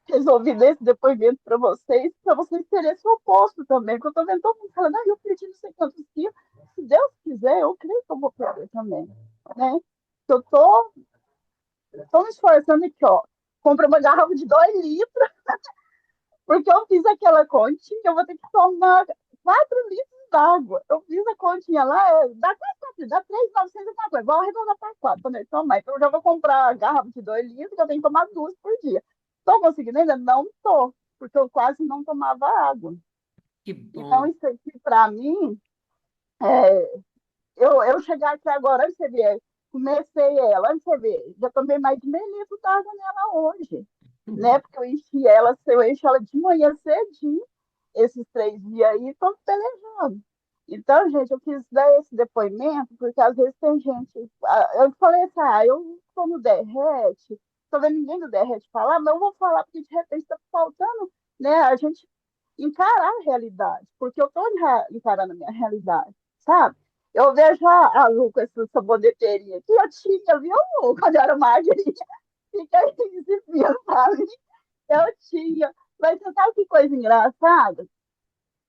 S8: Resolvi dar esse depoimento para vocês terem esse oposto também. Porque eu tô vendo todo mundo falando, ah, eu perdi não sei quantos quilos. Se Deus quiser, eu creio que eu vou perder também. Né? Eu tô me esforçando aqui, ó. Comprei uma garrafa de 2 litros, porque eu fiz aquela continha, eu vou ter que tomar 4 litros d'água. Eu fiz a continha lá, dá quase 4, dá 3.900 alguma coisa. Vou arredondar para 4 quando eu tomar. Então eu já vou comprar a garrafa de 2 litros, que eu tenho que tomar 2 por dia. Tô conseguindo ainda? Não tô, porque eu quase não tomava água.
S1: Que
S8: Então,
S1: bom.
S8: isso aqui, para mim, é, eu chegar aqui agora, antes de você ver, comecei ela, antes de você ver, já tomei mais de meio litro d'água nela hoje, né? Porque eu enchi ela de manhã cedinho, esses 3 dias aí, tô pelejando. Então, gente, eu quis dar esse depoimento, porque às vezes tem gente. Eu falei assim, eu tô no derrete, tô vendo ninguém do derrete falar, mas eu vou falar, porque de repente tá faltando, né, a gente encarar a realidade, porque eu tô encarando a minha realidade, sabe? Eu vejo a Lu com essa saboneteria que eu tinha, viu, Lu, quando eu era magrinha, fica aí exibindo, sabe? Eu tinha. Mas você sabe que coisa engraçada?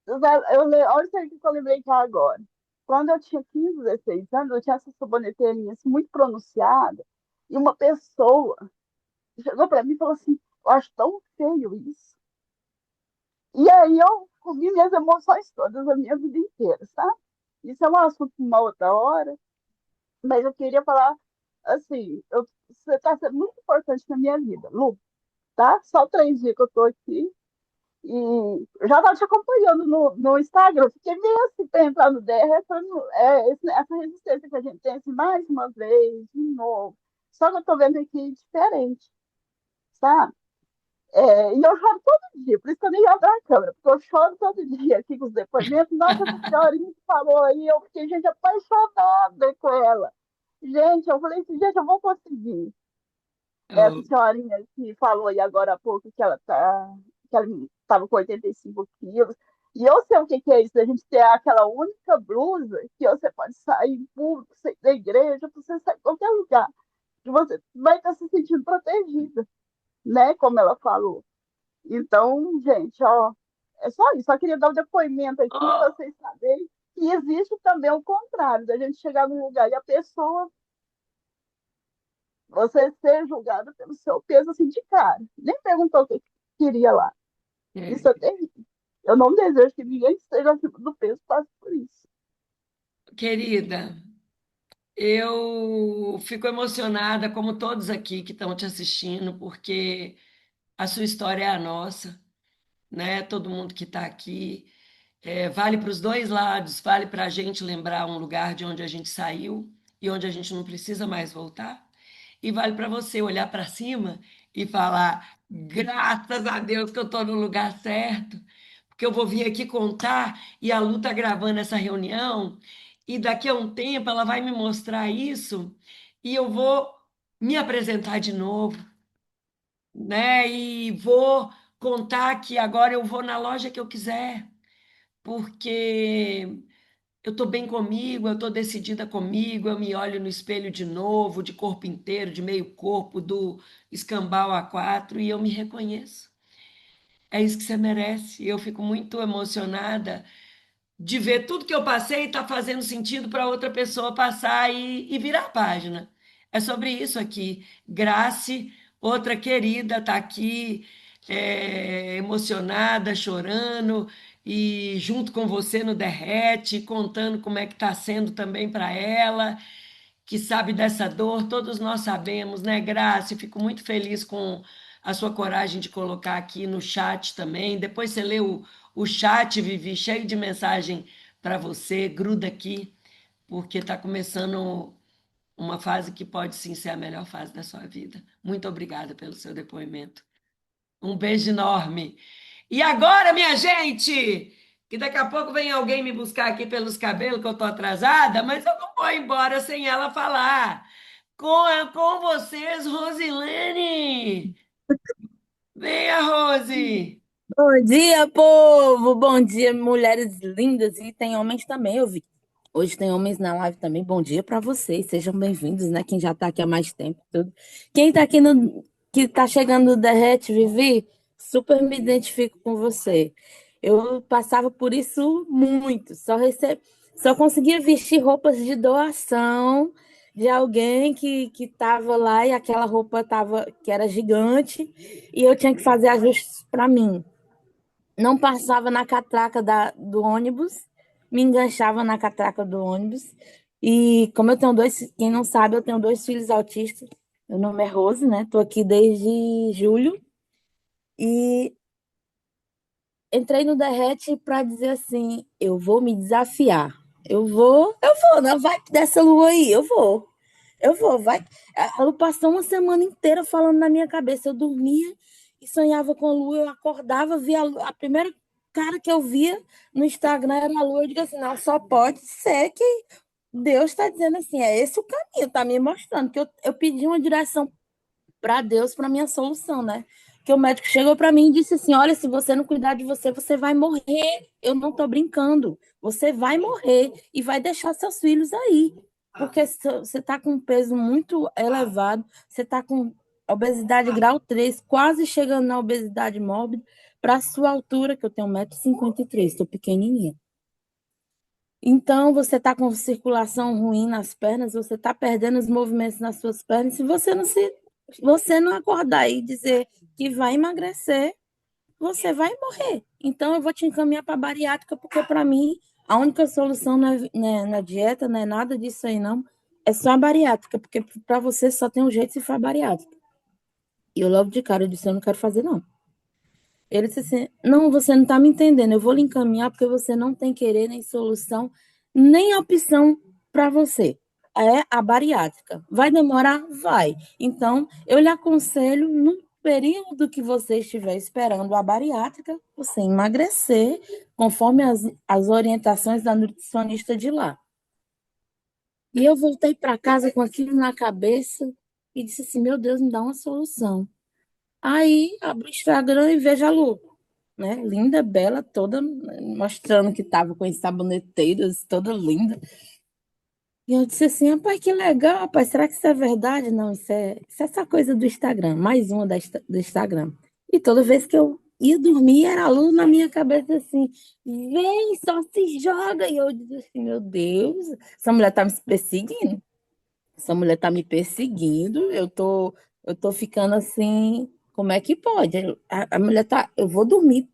S8: Olha isso aí que eu lembrei cá agora. Quando eu tinha 15, 16 anos, eu tinha essa saboneteirinha assim, muito pronunciada, e uma pessoa chegou para mim e falou assim: eu acho tão feio isso. E aí eu comi minhas emoções todas a minha vida inteira, sabe? Isso é um assunto para uma outra hora, mas eu queria falar assim: você está sendo muito importante na minha vida, Lu, tá? Só 3 dias que eu tô aqui. E já estava te acompanhando no Instagram, eu fiquei meio assim para entrar no DR, essa resistência que a gente tem assim, mais uma vez, de novo. Só que eu estou vendo aqui diferente, sabe? E eu choro todo dia, por isso que eu nem abro a câmera, porque eu choro todo dia aqui com os depoimentos. Nossa, essa senhorinha que falou aí, eu fiquei, gente, apaixonada com ela. Gente, eu falei assim, gente, eu vou conseguir. Essa
S1: Oh,
S8: senhorinha que falou aí agora há pouco que ela estava com 85 quilos. E eu sei o que que é isso, a gente ter aquela única blusa que você pode sair em público, sair da igreja, você sair em qualquer lugar, que você vai estar se sentindo protegida, né? Como ela falou. Então, gente, ó, é só isso. Só queria dar um depoimento aqui para vocês saberem que existe também o contrário, da gente chegar num lugar e a pessoa você ser julgada pelo seu peso assim de cara. Nem perguntou o que queria lá. Isso é terrível. Eu não desejo que ninguém que esteja acima do peso passe por isso.
S1: Querida, eu fico emocionada, como todos aqui que estão te assistindo, porque a sua história é a nossa, né? Todo mundo que está aqui. Vale para os dois lados, vale para a gente lembrar um lugar de onde a gente saiu e onde a gente não precisa mais voltar. E vale para você olhar para cima e falar: graças a Deus que eu estou no lugar certo, porque eu vou vir aqui contar e a Lu está gravando essa reunião e daqui a um tempo ela vai me mostrar isso e eu vou me apresentar de novo, né? E vou contar que agora eu vou na loja que eu quiser, porque eu estou bem comigo, eu estou decidida comigo, eu me olho no espelho de novo, de corpo inteiro, de meio corpo, do escambau a quatro, e eu me reconheço. É isso que você merece. Eu fico muito emocionada de ver tudo que eu passei está fazendo sentido para outra pessoa passar e virar a página. É sobre isso aqui. Grace, outra querida, está aqui emocionada, chorando e junto com você no derrete, contando como é que está sendo também para ela, que sabe dessa dor. Todos nós sabemos, né, Grace? Fico muito feliz com a sua coragem de colocar aqui no chat também. Depois você lê o chat, Vivi, cheio de mensagem para você, gruda aqui, porque está começando uma fase que pode sim ser a melhor fase da sua vida. Muito obrigada pelo seu depoimento. Um beijo enorme. E agora, minha gente, que daqui a pouco vem alguém me buscar aqui pelos cabelos, que eu estou atrasada, mas eu não vou embora sem ela falar. Com vocês, Rosilene. Venha, Rose.
S9: Bom dia, povo! Bom dia, mulheres lindas. E tem homens também, eu vi. Hoje tem homens na live também. Bom dia para vocês. Sejam bem-vindos, né? Quem já tá aqui há mais tempo, tudo. Quem tá aqui que tá chegando no Derrete, Vivi, super me identifico com você. Eu passava por isso muito. Só conseguia vestir roupas de doação de alguém que tava lá e aquela roupa que era gigante e eu tinha que fazer ajustes para mim. Não passava na catraca do ônibus, me enganchava na catraca do ônibus. E como eu tenho quem não sabe, eu tenho 2 filhos autistas. Meu nome é Rose, né? Tô aqui desde julho. E entrei no Derrete para dizer assim, eu vou me desafiar. Não vai dessa lua aí, vai. A Lu passou uma semana inteira falando na minha cabeça. Eu dormia e sonhava com a Lu, eu acordava, via a primeira cara que eu via no Instagram era a Lu. Eu digo assim, não, só pode ser que Deus está dizendo assim, é esse o caminho, está me mostrando, que eu pedi uma direção para Deus, para minha solução, né? Que o médico chegou para mim e disse assim, olha, se você não cuidar de você, você vai morrer. Eu não estou brincando, você vai morrer e vai deixar seus filhos aí, porque você está com um peso muito elevado, você está com obesidade grau 3, quase chegando na obesidade mórbida, para a sua altura, que eu tenho 1,53 m, estou pequenininha. Então, você está com circulação ruim nas pernas, você está perdendo os movimentos nas suas pernas. Se você não acordar e dizer que vai emagrecer, você vai morrer. Então, eu vou te encaminhar para a bariátrica, porque para mim, a única solução não é na dieta, não é nada disso aí, não. É só a bariátrica, porque para você só tem um jeito se for a bariátrica. E eu logo de cara, eu disse, eu não quero fazer, não. Ele disse assim, não, você não está me entendendo, eu vou lhe encaminhar porque você não tem querer, nem solução, nem opção para você. É a bariátrica. Vai demorar? Vai. Então, eu lhe aconselho, no período que você estiver esperando a bariátrica, você emagrecer, conforme as orientações da nutricionista de lá. E eu voltei para casa com aquilo na cabeça e disse assim, meu Deus, me dá uma solução. Aí, abro o Instagram e vejo a Lu, né? Linda, bela, toda mostrando que estava com as saboneteiras, toda linda. E eu disse assim, rapaz, que legal, rapaz, será que isso é verdade? Não, isso é essa coisa do Instagram, mais uma do Instagram. E toda vez que eu ia dormir, era a Lu na minha cabeça assim, vem, só se joga. E eu disse assim, meu Deus, essa mulher tá me perseguindo. essa mulher tá me perseguindo, eu tô ficando assim, como é que pode? A mulher tá, eu vou dormir,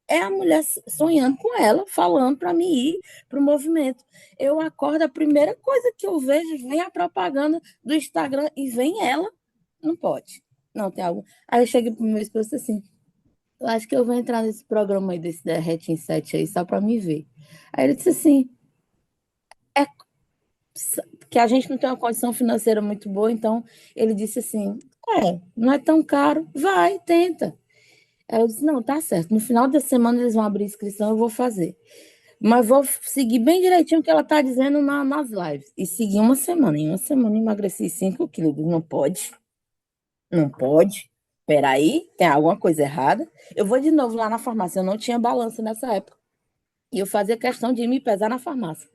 S9: é a mulher sonhando com ela, falando para mim ir pro movimento. Eu acordo, a primeira coisa que eu vejo, vem a propaganda do Instagram e vem ela, não pode, não tem algo. Aí eu cheguei pro meu esposo assim, eu acho que eu vou entrar nesse programa aí, desse Derrete em 7 aí, só para me ver. Aí ele disse assim, é que a gente não tem uma condição financeira muito boa, então ele disse assim: não é tão caro, vai, tenta. Aí eu disse: não, tá certo. No final da semana eles vão abrir inscrição, eu vou fazer. Mas vou seguir bem direitinho o que ela tá dizendo nas lives. E seguir uma semana. Em uma semana eu emagreci 5 quilos. Não pode, não pode. Peraí, tem alguma coisa errada. Eu vou de novo lá na farmácia. Eu não tinha balança nessa época. E eu fazia questão de me pesar na farmácia.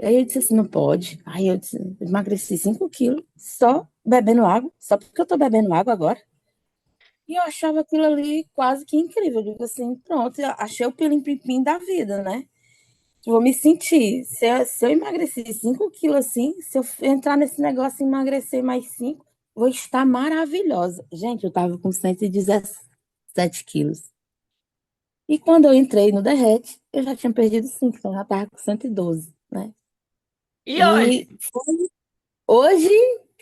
S9: Aí eu disse assim, não pode. Aí eu disse, emagreci 5 quilos só bebendo água, só porque eu tô bebendo água agora. E eu achava aquilo ali quase que incrível. Eu digo assim, pronto, eu achei o pilim-pim da vida, né? Vou me sentir. Se eu emagreci 5 quilos assim, se eu entrar nesse negócio e emagrecer mais 5, vou estar maravilhosa. Gente, eu tava com 117 quilos. E quando eu entrei no Derrete, eu já tinha perdido 5, então eu já tava com 112, né?
S1: E
S9: E
S1: hoje?
S9: hoje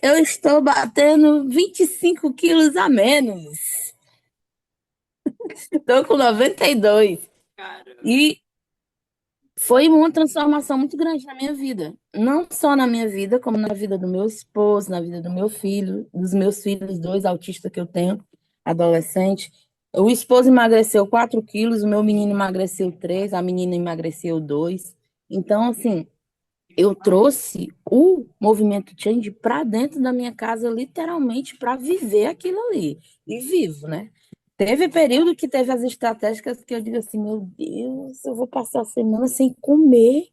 S9: eu estou batendo 25 quilos a menos. Estou com 92.
S1: Caramba.
S9: E foi uma transformação muito grande na minha vida. Não só na minha vida, como na vida do meu esposo, na vida do meu filho, dos meus filhos, 2 autistas que eu tenho, adolescente. O esposo emagreceu 4 quilos, o meu menino emagreceu 3, a menina emagreceu 2. Então, assim, eu trouxe o movimento Change para dentro da minha casa, literalmente, para viver aquilo ali. E vivo, né? Teve período que teve as estratégicas que eu digo assim, meu Deus, eu vou passar a semana sem comer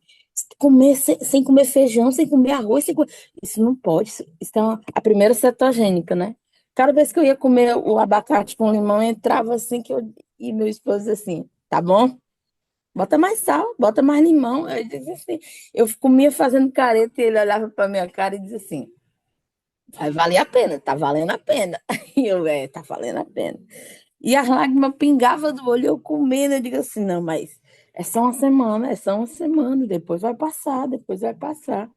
S9: sem comer feijão, sem comer arroz, isso não pode. Isso é a primeira cetogênica, né? Cada vez que eu ia comer o abacate com limão, eu entrava assim e meu esposo dizia assim, tá bom? Bota mais sal, bota mais limão. Eu dizia assim, eu comia fazendo careta e ele olhava para minha cara e dizia assim, vai valer a pena, tá valendo a pena. E eu, tá valendo a pena. E as lágrimas pingavam do olho, eu comendo, eu digo assim, não, mas é só uma semana, depois vai passar, depois vai passar.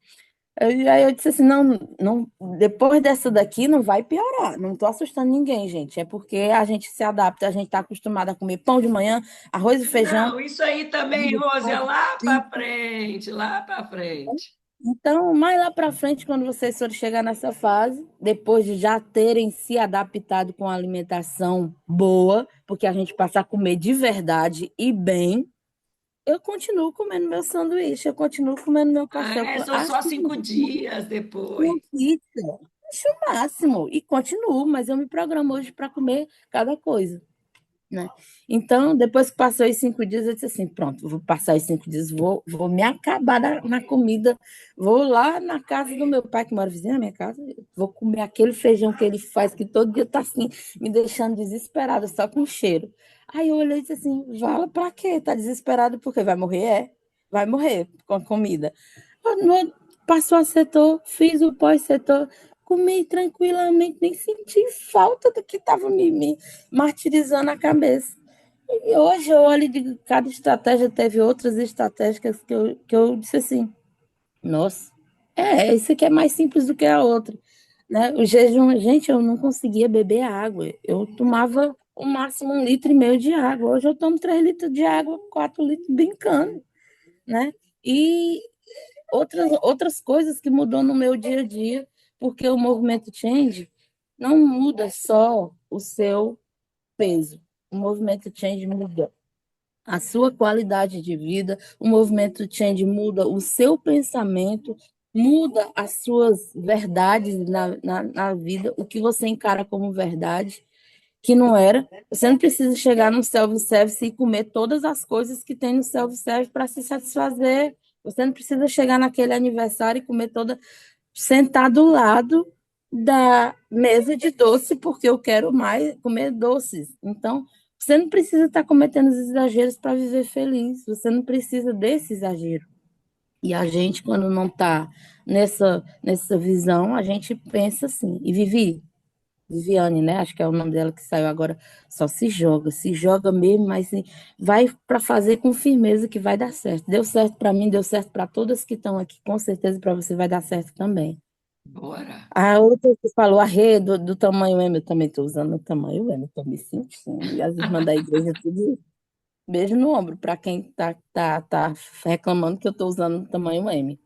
S9: Aí eu disse assim, não, não, depois dessa daqui não vai piorar, não estou assustando ninguém, gente, é porque a gente se adapta, a gente está acostumado a comer pão de manhã, arroz e feijão.
S1: Não, isso aí também, Rose, é lá para frente, lá para frente.
S9: Então, mais lá para frente, quando vocês forem chegar nessa fase, depois de já terem se adaptado com a alimentação boa, porque a gente passa a comer de verdade e bem, eu continuo comendo meu sanduíche, eu continuo comendo meu café.
S1: São
S9: Acho
S1: só
S9: que
S1: 5 dias depois.
S9: uma pizza, acho o máximo. E continuo, mas eu me programo hoje para comer cada coisa, né? Então, depois que passou os 5 dias, eu disse assim, pronto, vou passar os 5 dias, vou me acabar na comida, vou lá na casa do meu pai, que mora vizinho na minha casa, vou comer aquele feijão que ele faz, que todo dia tá assim, me deixando desesperada, só com cheiro. Aí eu olhei e disse assim, vala pra quê? Tá desesperado porque vai morrer? Vai morrer com a comida. Passou a setor, fiz o pós-setor, comi tranquilamente, nem senti falta do que estava me martirizando a cabeça. E hoje eu olho e digo, cada estratégia teve outras estratégias que eu disse assim, nossa, isso aqui é mais simples do que a outra. Né? O jejum, gente, eu não conseguia beber água. Eu tomava o máximo 1,5 litro de água. Hoje eu tomo 3 litros de água, 4 litros brincando, né? E outras coisas que mudou no meu dia a dia, porque o movimento Change não muda só o seu peso. O movimento Change muda a sua qualidade de vida, o movimento Change muda o seu pensamento, muda as suas verdades na vida, o que você encara como verdade, que não era. Você não precisa chegar no self-service e comer todas as coisas que tem no self-service para se satisfazer. Você não precisa chegar naquele aniversário e comer toda, sentar do lado da mesa de doce, porque eu quero mais comer doces. Então, você não precisa estar cometendo os exageros para viver feliz. Você não precisa desse exagero. E a gente, quando não está nessa visão, a gente pensa assim. E Viviane, né? Acho que é o nome dela que saiu agora. Só se joga mesmo, mas assim, vai para fazer com firmeza que vai dar certo. Deu certo para mim, deu certo para todas que estão aqui, com certeza para você vai dar certo também.
S1: Bora.
S9: A outra que falou, a Rê, do tamanho M, eu também estou usando o tamanho M, estou me sentindo. E as irmãs da igreja, tudo beijo no ombro para quem tá reclamando que eu estou usando o tamanho M,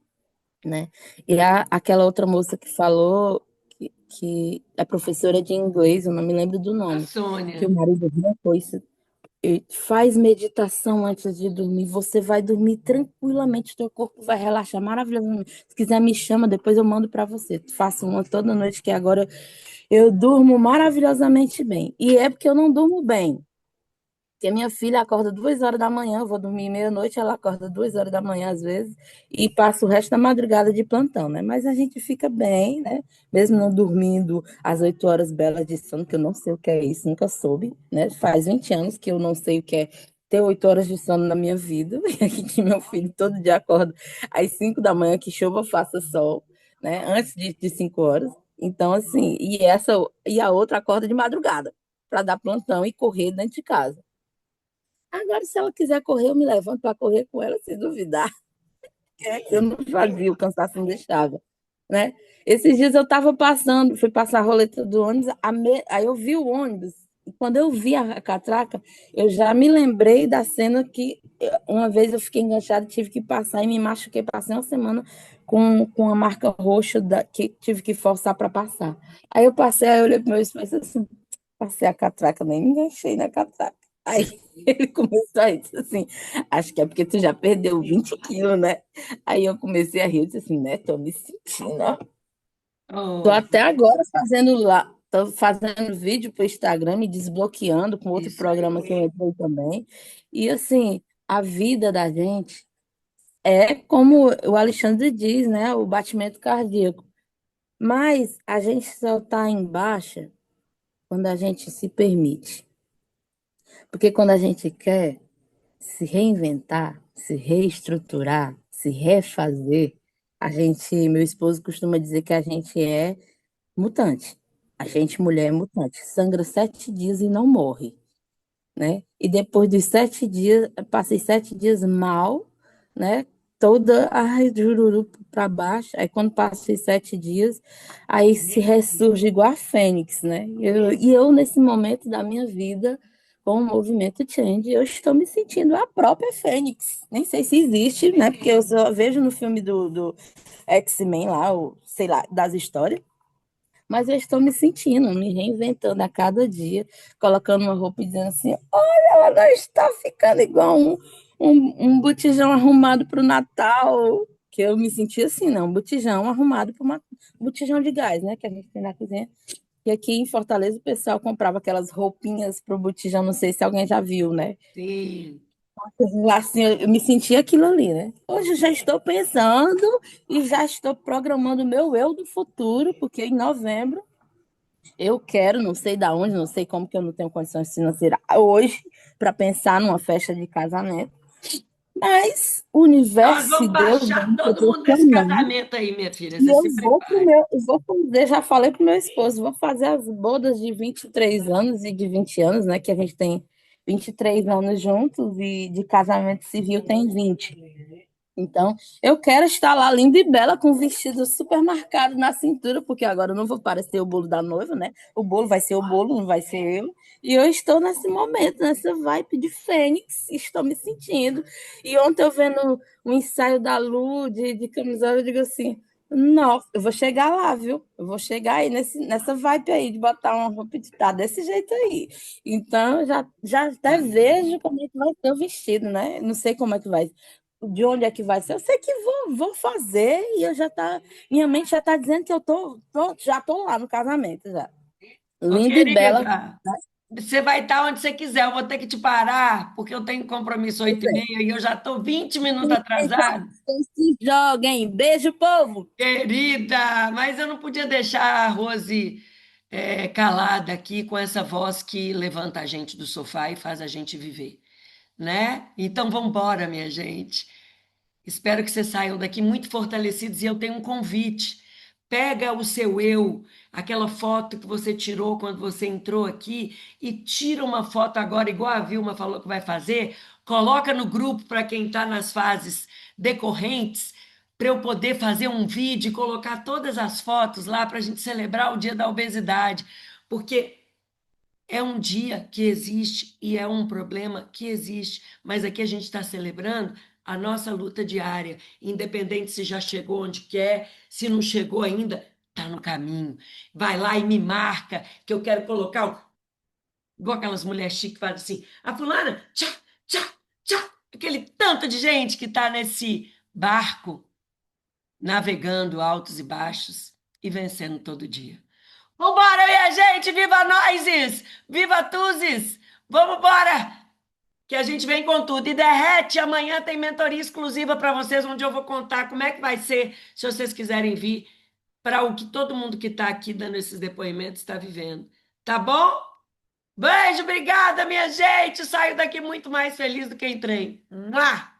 S9: né? E aquela outra moça que falou que é professora de inglês, eu não me lembro do
S1: A
S9: nome, que
S1: Sônia.
S9: o marido dela foi e faz meditação antes de dormir, você vai dormir tranquilamente, teu corpo vai relaxar maravilhosamente. Se quiser me chama, depois eu mando para você. Faço uma toda noite que agora eu durmo maravilhosamente bem. E é porque eu não durmo bem. Porque minha filha acorda 2 horas da manhã, eu vou dormir meia-noite, ela acorda 2 horas da manhã às vezes, e passa o resto da madrugada de plantão, né? Mas a gente fica bem, né? Mesmo não dormindo as 8 horas belas de sono, que eu não sei o que é isso, nunca soube, né? Faz 20 anos que eu não sei o que é ter 8 horas de sono na minha vida, e que meu filho todo dia acorda às 5 da manhã, que chova, faça sol, né? Antes de 5 horas. Então, assim, e a outra acorda de madrugada para dar plantão e correr dentro de casa. Agora, se ela quiser correr, eu me levanto para correr com ela, se duvidar. Eu não fazia, o cansaço não deixava, né? Esses dias eu estava passando, fui passar a roleta do ônibus, aí eu vi o ônibus, e quando eu vi a catraca, eu já me lembrei da cena que uma vez eu fiquei enganchada, tive que passar e me machuquei, passei uma semana com a marca roxa que tive que forçar para passar. Aí eu passei, aí eu olhei para o meu espelho e disse assim, passei a catraca, nem me enganchei na catraca. Aí ele começou a dizer assim, acho que é porque tu já perdeu 20 quilos, né? Aí eu comecei a rir, eu disse assim, né? Tô me sentindo, ó. Tô
S1: Oh,
S9: até agora fazendo lá, tô fazendo vídeo pro Instagram, me desbloqueando com outro
S1: isso
S9: programa que eu
S1: aí.
S9: entrei também. E assim, a vida da gente é como o Alexandre diz, né? O batimento cardíaco. Mas a gente só tá em baixa quando a gente se permite. Porque quando a gente quer se reinventar, se reestruturar, se refazer, meu esposo costuma dizer que a gente é mutante. A gente, mulher, é mutante. Sangra 7 dias e não morre, né? E depois dos 7 dias, passei 7 dias mal, né? Toda, ai, jururu para baixo. Aí quando passei 7 dias, aí se ressurge igual a Fênix, né? E eu, nesse momento da minha vida, com o movimento Change, eu estou me sentindo a própria Fênix. Nem sei se existe, né? Porque eu só vejo no filme do X-Men lá, sei lá, das histórias. Mas eu estou me sentindo, me reinventando a cada dia, colocando uma roupa e dizendo assim: olha, ela não está ficando igual um botijão arrumado para o Natal. Que eu me senti assim, não, um botijão arrumado para um botijão de gás, né? Que a gente tem na cozinha. E aqui em Fortaleza o pessoal comprava aquelas roupinhas para o botijão, não sei se alguém já viu, né?
S1: Sim.
S9: Assim, eu me senti aquilo ali, né? Hoje eu já estou pensando e já estou programando o meu eu do futuro, porque em novembro eu quero, não sei da onde, não sei como que eu não tenho condições financeiras hoje para pensar numa festa de casamento, mas o
S1: Nós
S9: universo e
S1: vamos
S9: Deus vão
S1: baixar
S9: me
S1: todo mundo desse
S9: proporcionando.
S1: casamento aí, minha filha.
S9: E
S1: Você se prepare.
S9: eu vou fazer, já falei pro meu esposo, vou fazer as bodas de 23 anos e de 20 anos, né, que a gente tem 23 anos juntos e de casamento civil tem 20. Então, eu quero estar lá linda e bela com um vestido super marcado na cintura, porque agora eu não vou parecer o bolo da noiva, né? O bolo vai ser o bolo, não vai ser eu. E eu estou nesse momento, nessa vibe de Fênix, estou me sentindo. E ontem eu vendo um ensaio da Lu de camisola, eu digo assim, nossa, eu vou chegar lá, viu? Eu vou chegar aí nessa vibe aí, de botar uma roupa de tá desse jeito aí. Então, eu já até vejo como é que vai ser o vestido, né? Não sei como é que vai de onde é que vai ser. Eu sei que vou fazer e minha mente já está dizendo que eu já tô lá no casamento já.
S1: Ô,
S9: Linda e bela.
S1: querida, você vai estar onde você quiser. Eu vou ter que te parar, porque eu tenho compromisso
S9: Pois
S1: 8h30 e eu já estou 20 minutos atrasado.
S9: Se joguem. Beijo, povo.
S1: Querida, mas eu não podia deixar a Rose calada aqui com essa voz que levanta a gente do sofá e faz a gente viver, né? Então vamos embora, minha gente. Espero que vocês saiam daqui muito fortalecidos e eu tenho um convite. Pega o seu eu, aquela foto que você tirou quando você entrou aqui e tira uma foto agora, igual a Vilma falou que vai fazer, coloca no grupo para quem está nas fases decorrentes, para eu poder fazer um vídeo e colocar todas as fotos lá para a gente celebrar o Dia da Obesidade, porque é um dia que existe e é um problema que existe, mas aqui a gente está celebrando a nossa luta diária, independente se já chegou onde quer, se não chegou ainda, está no caminho. Vai lá e me marca, que eu quero colocar, igual aquelas mulheres chiques que fazem assim, a fulana, tchá, tchá, tchá, aquele tanto de gente que está nesse barco, navegando altos e baixos e vencendo todo dia. Vambora, minha gente! Viva Noises! Viva Tuzes! Vamos embora! Que a gente vem com tudo. E derrete, amanhã tem mentoria exclusiva para vocês, onde eu vou contar como é que vai ser, se vocês quiserem vir, para o que todo mundo que está aqui dando esses depoimentos está vivendo. Tá bom? Beijo, obrigada, minha gente! Saio daqui muito mais feliz do que entrei. Mua!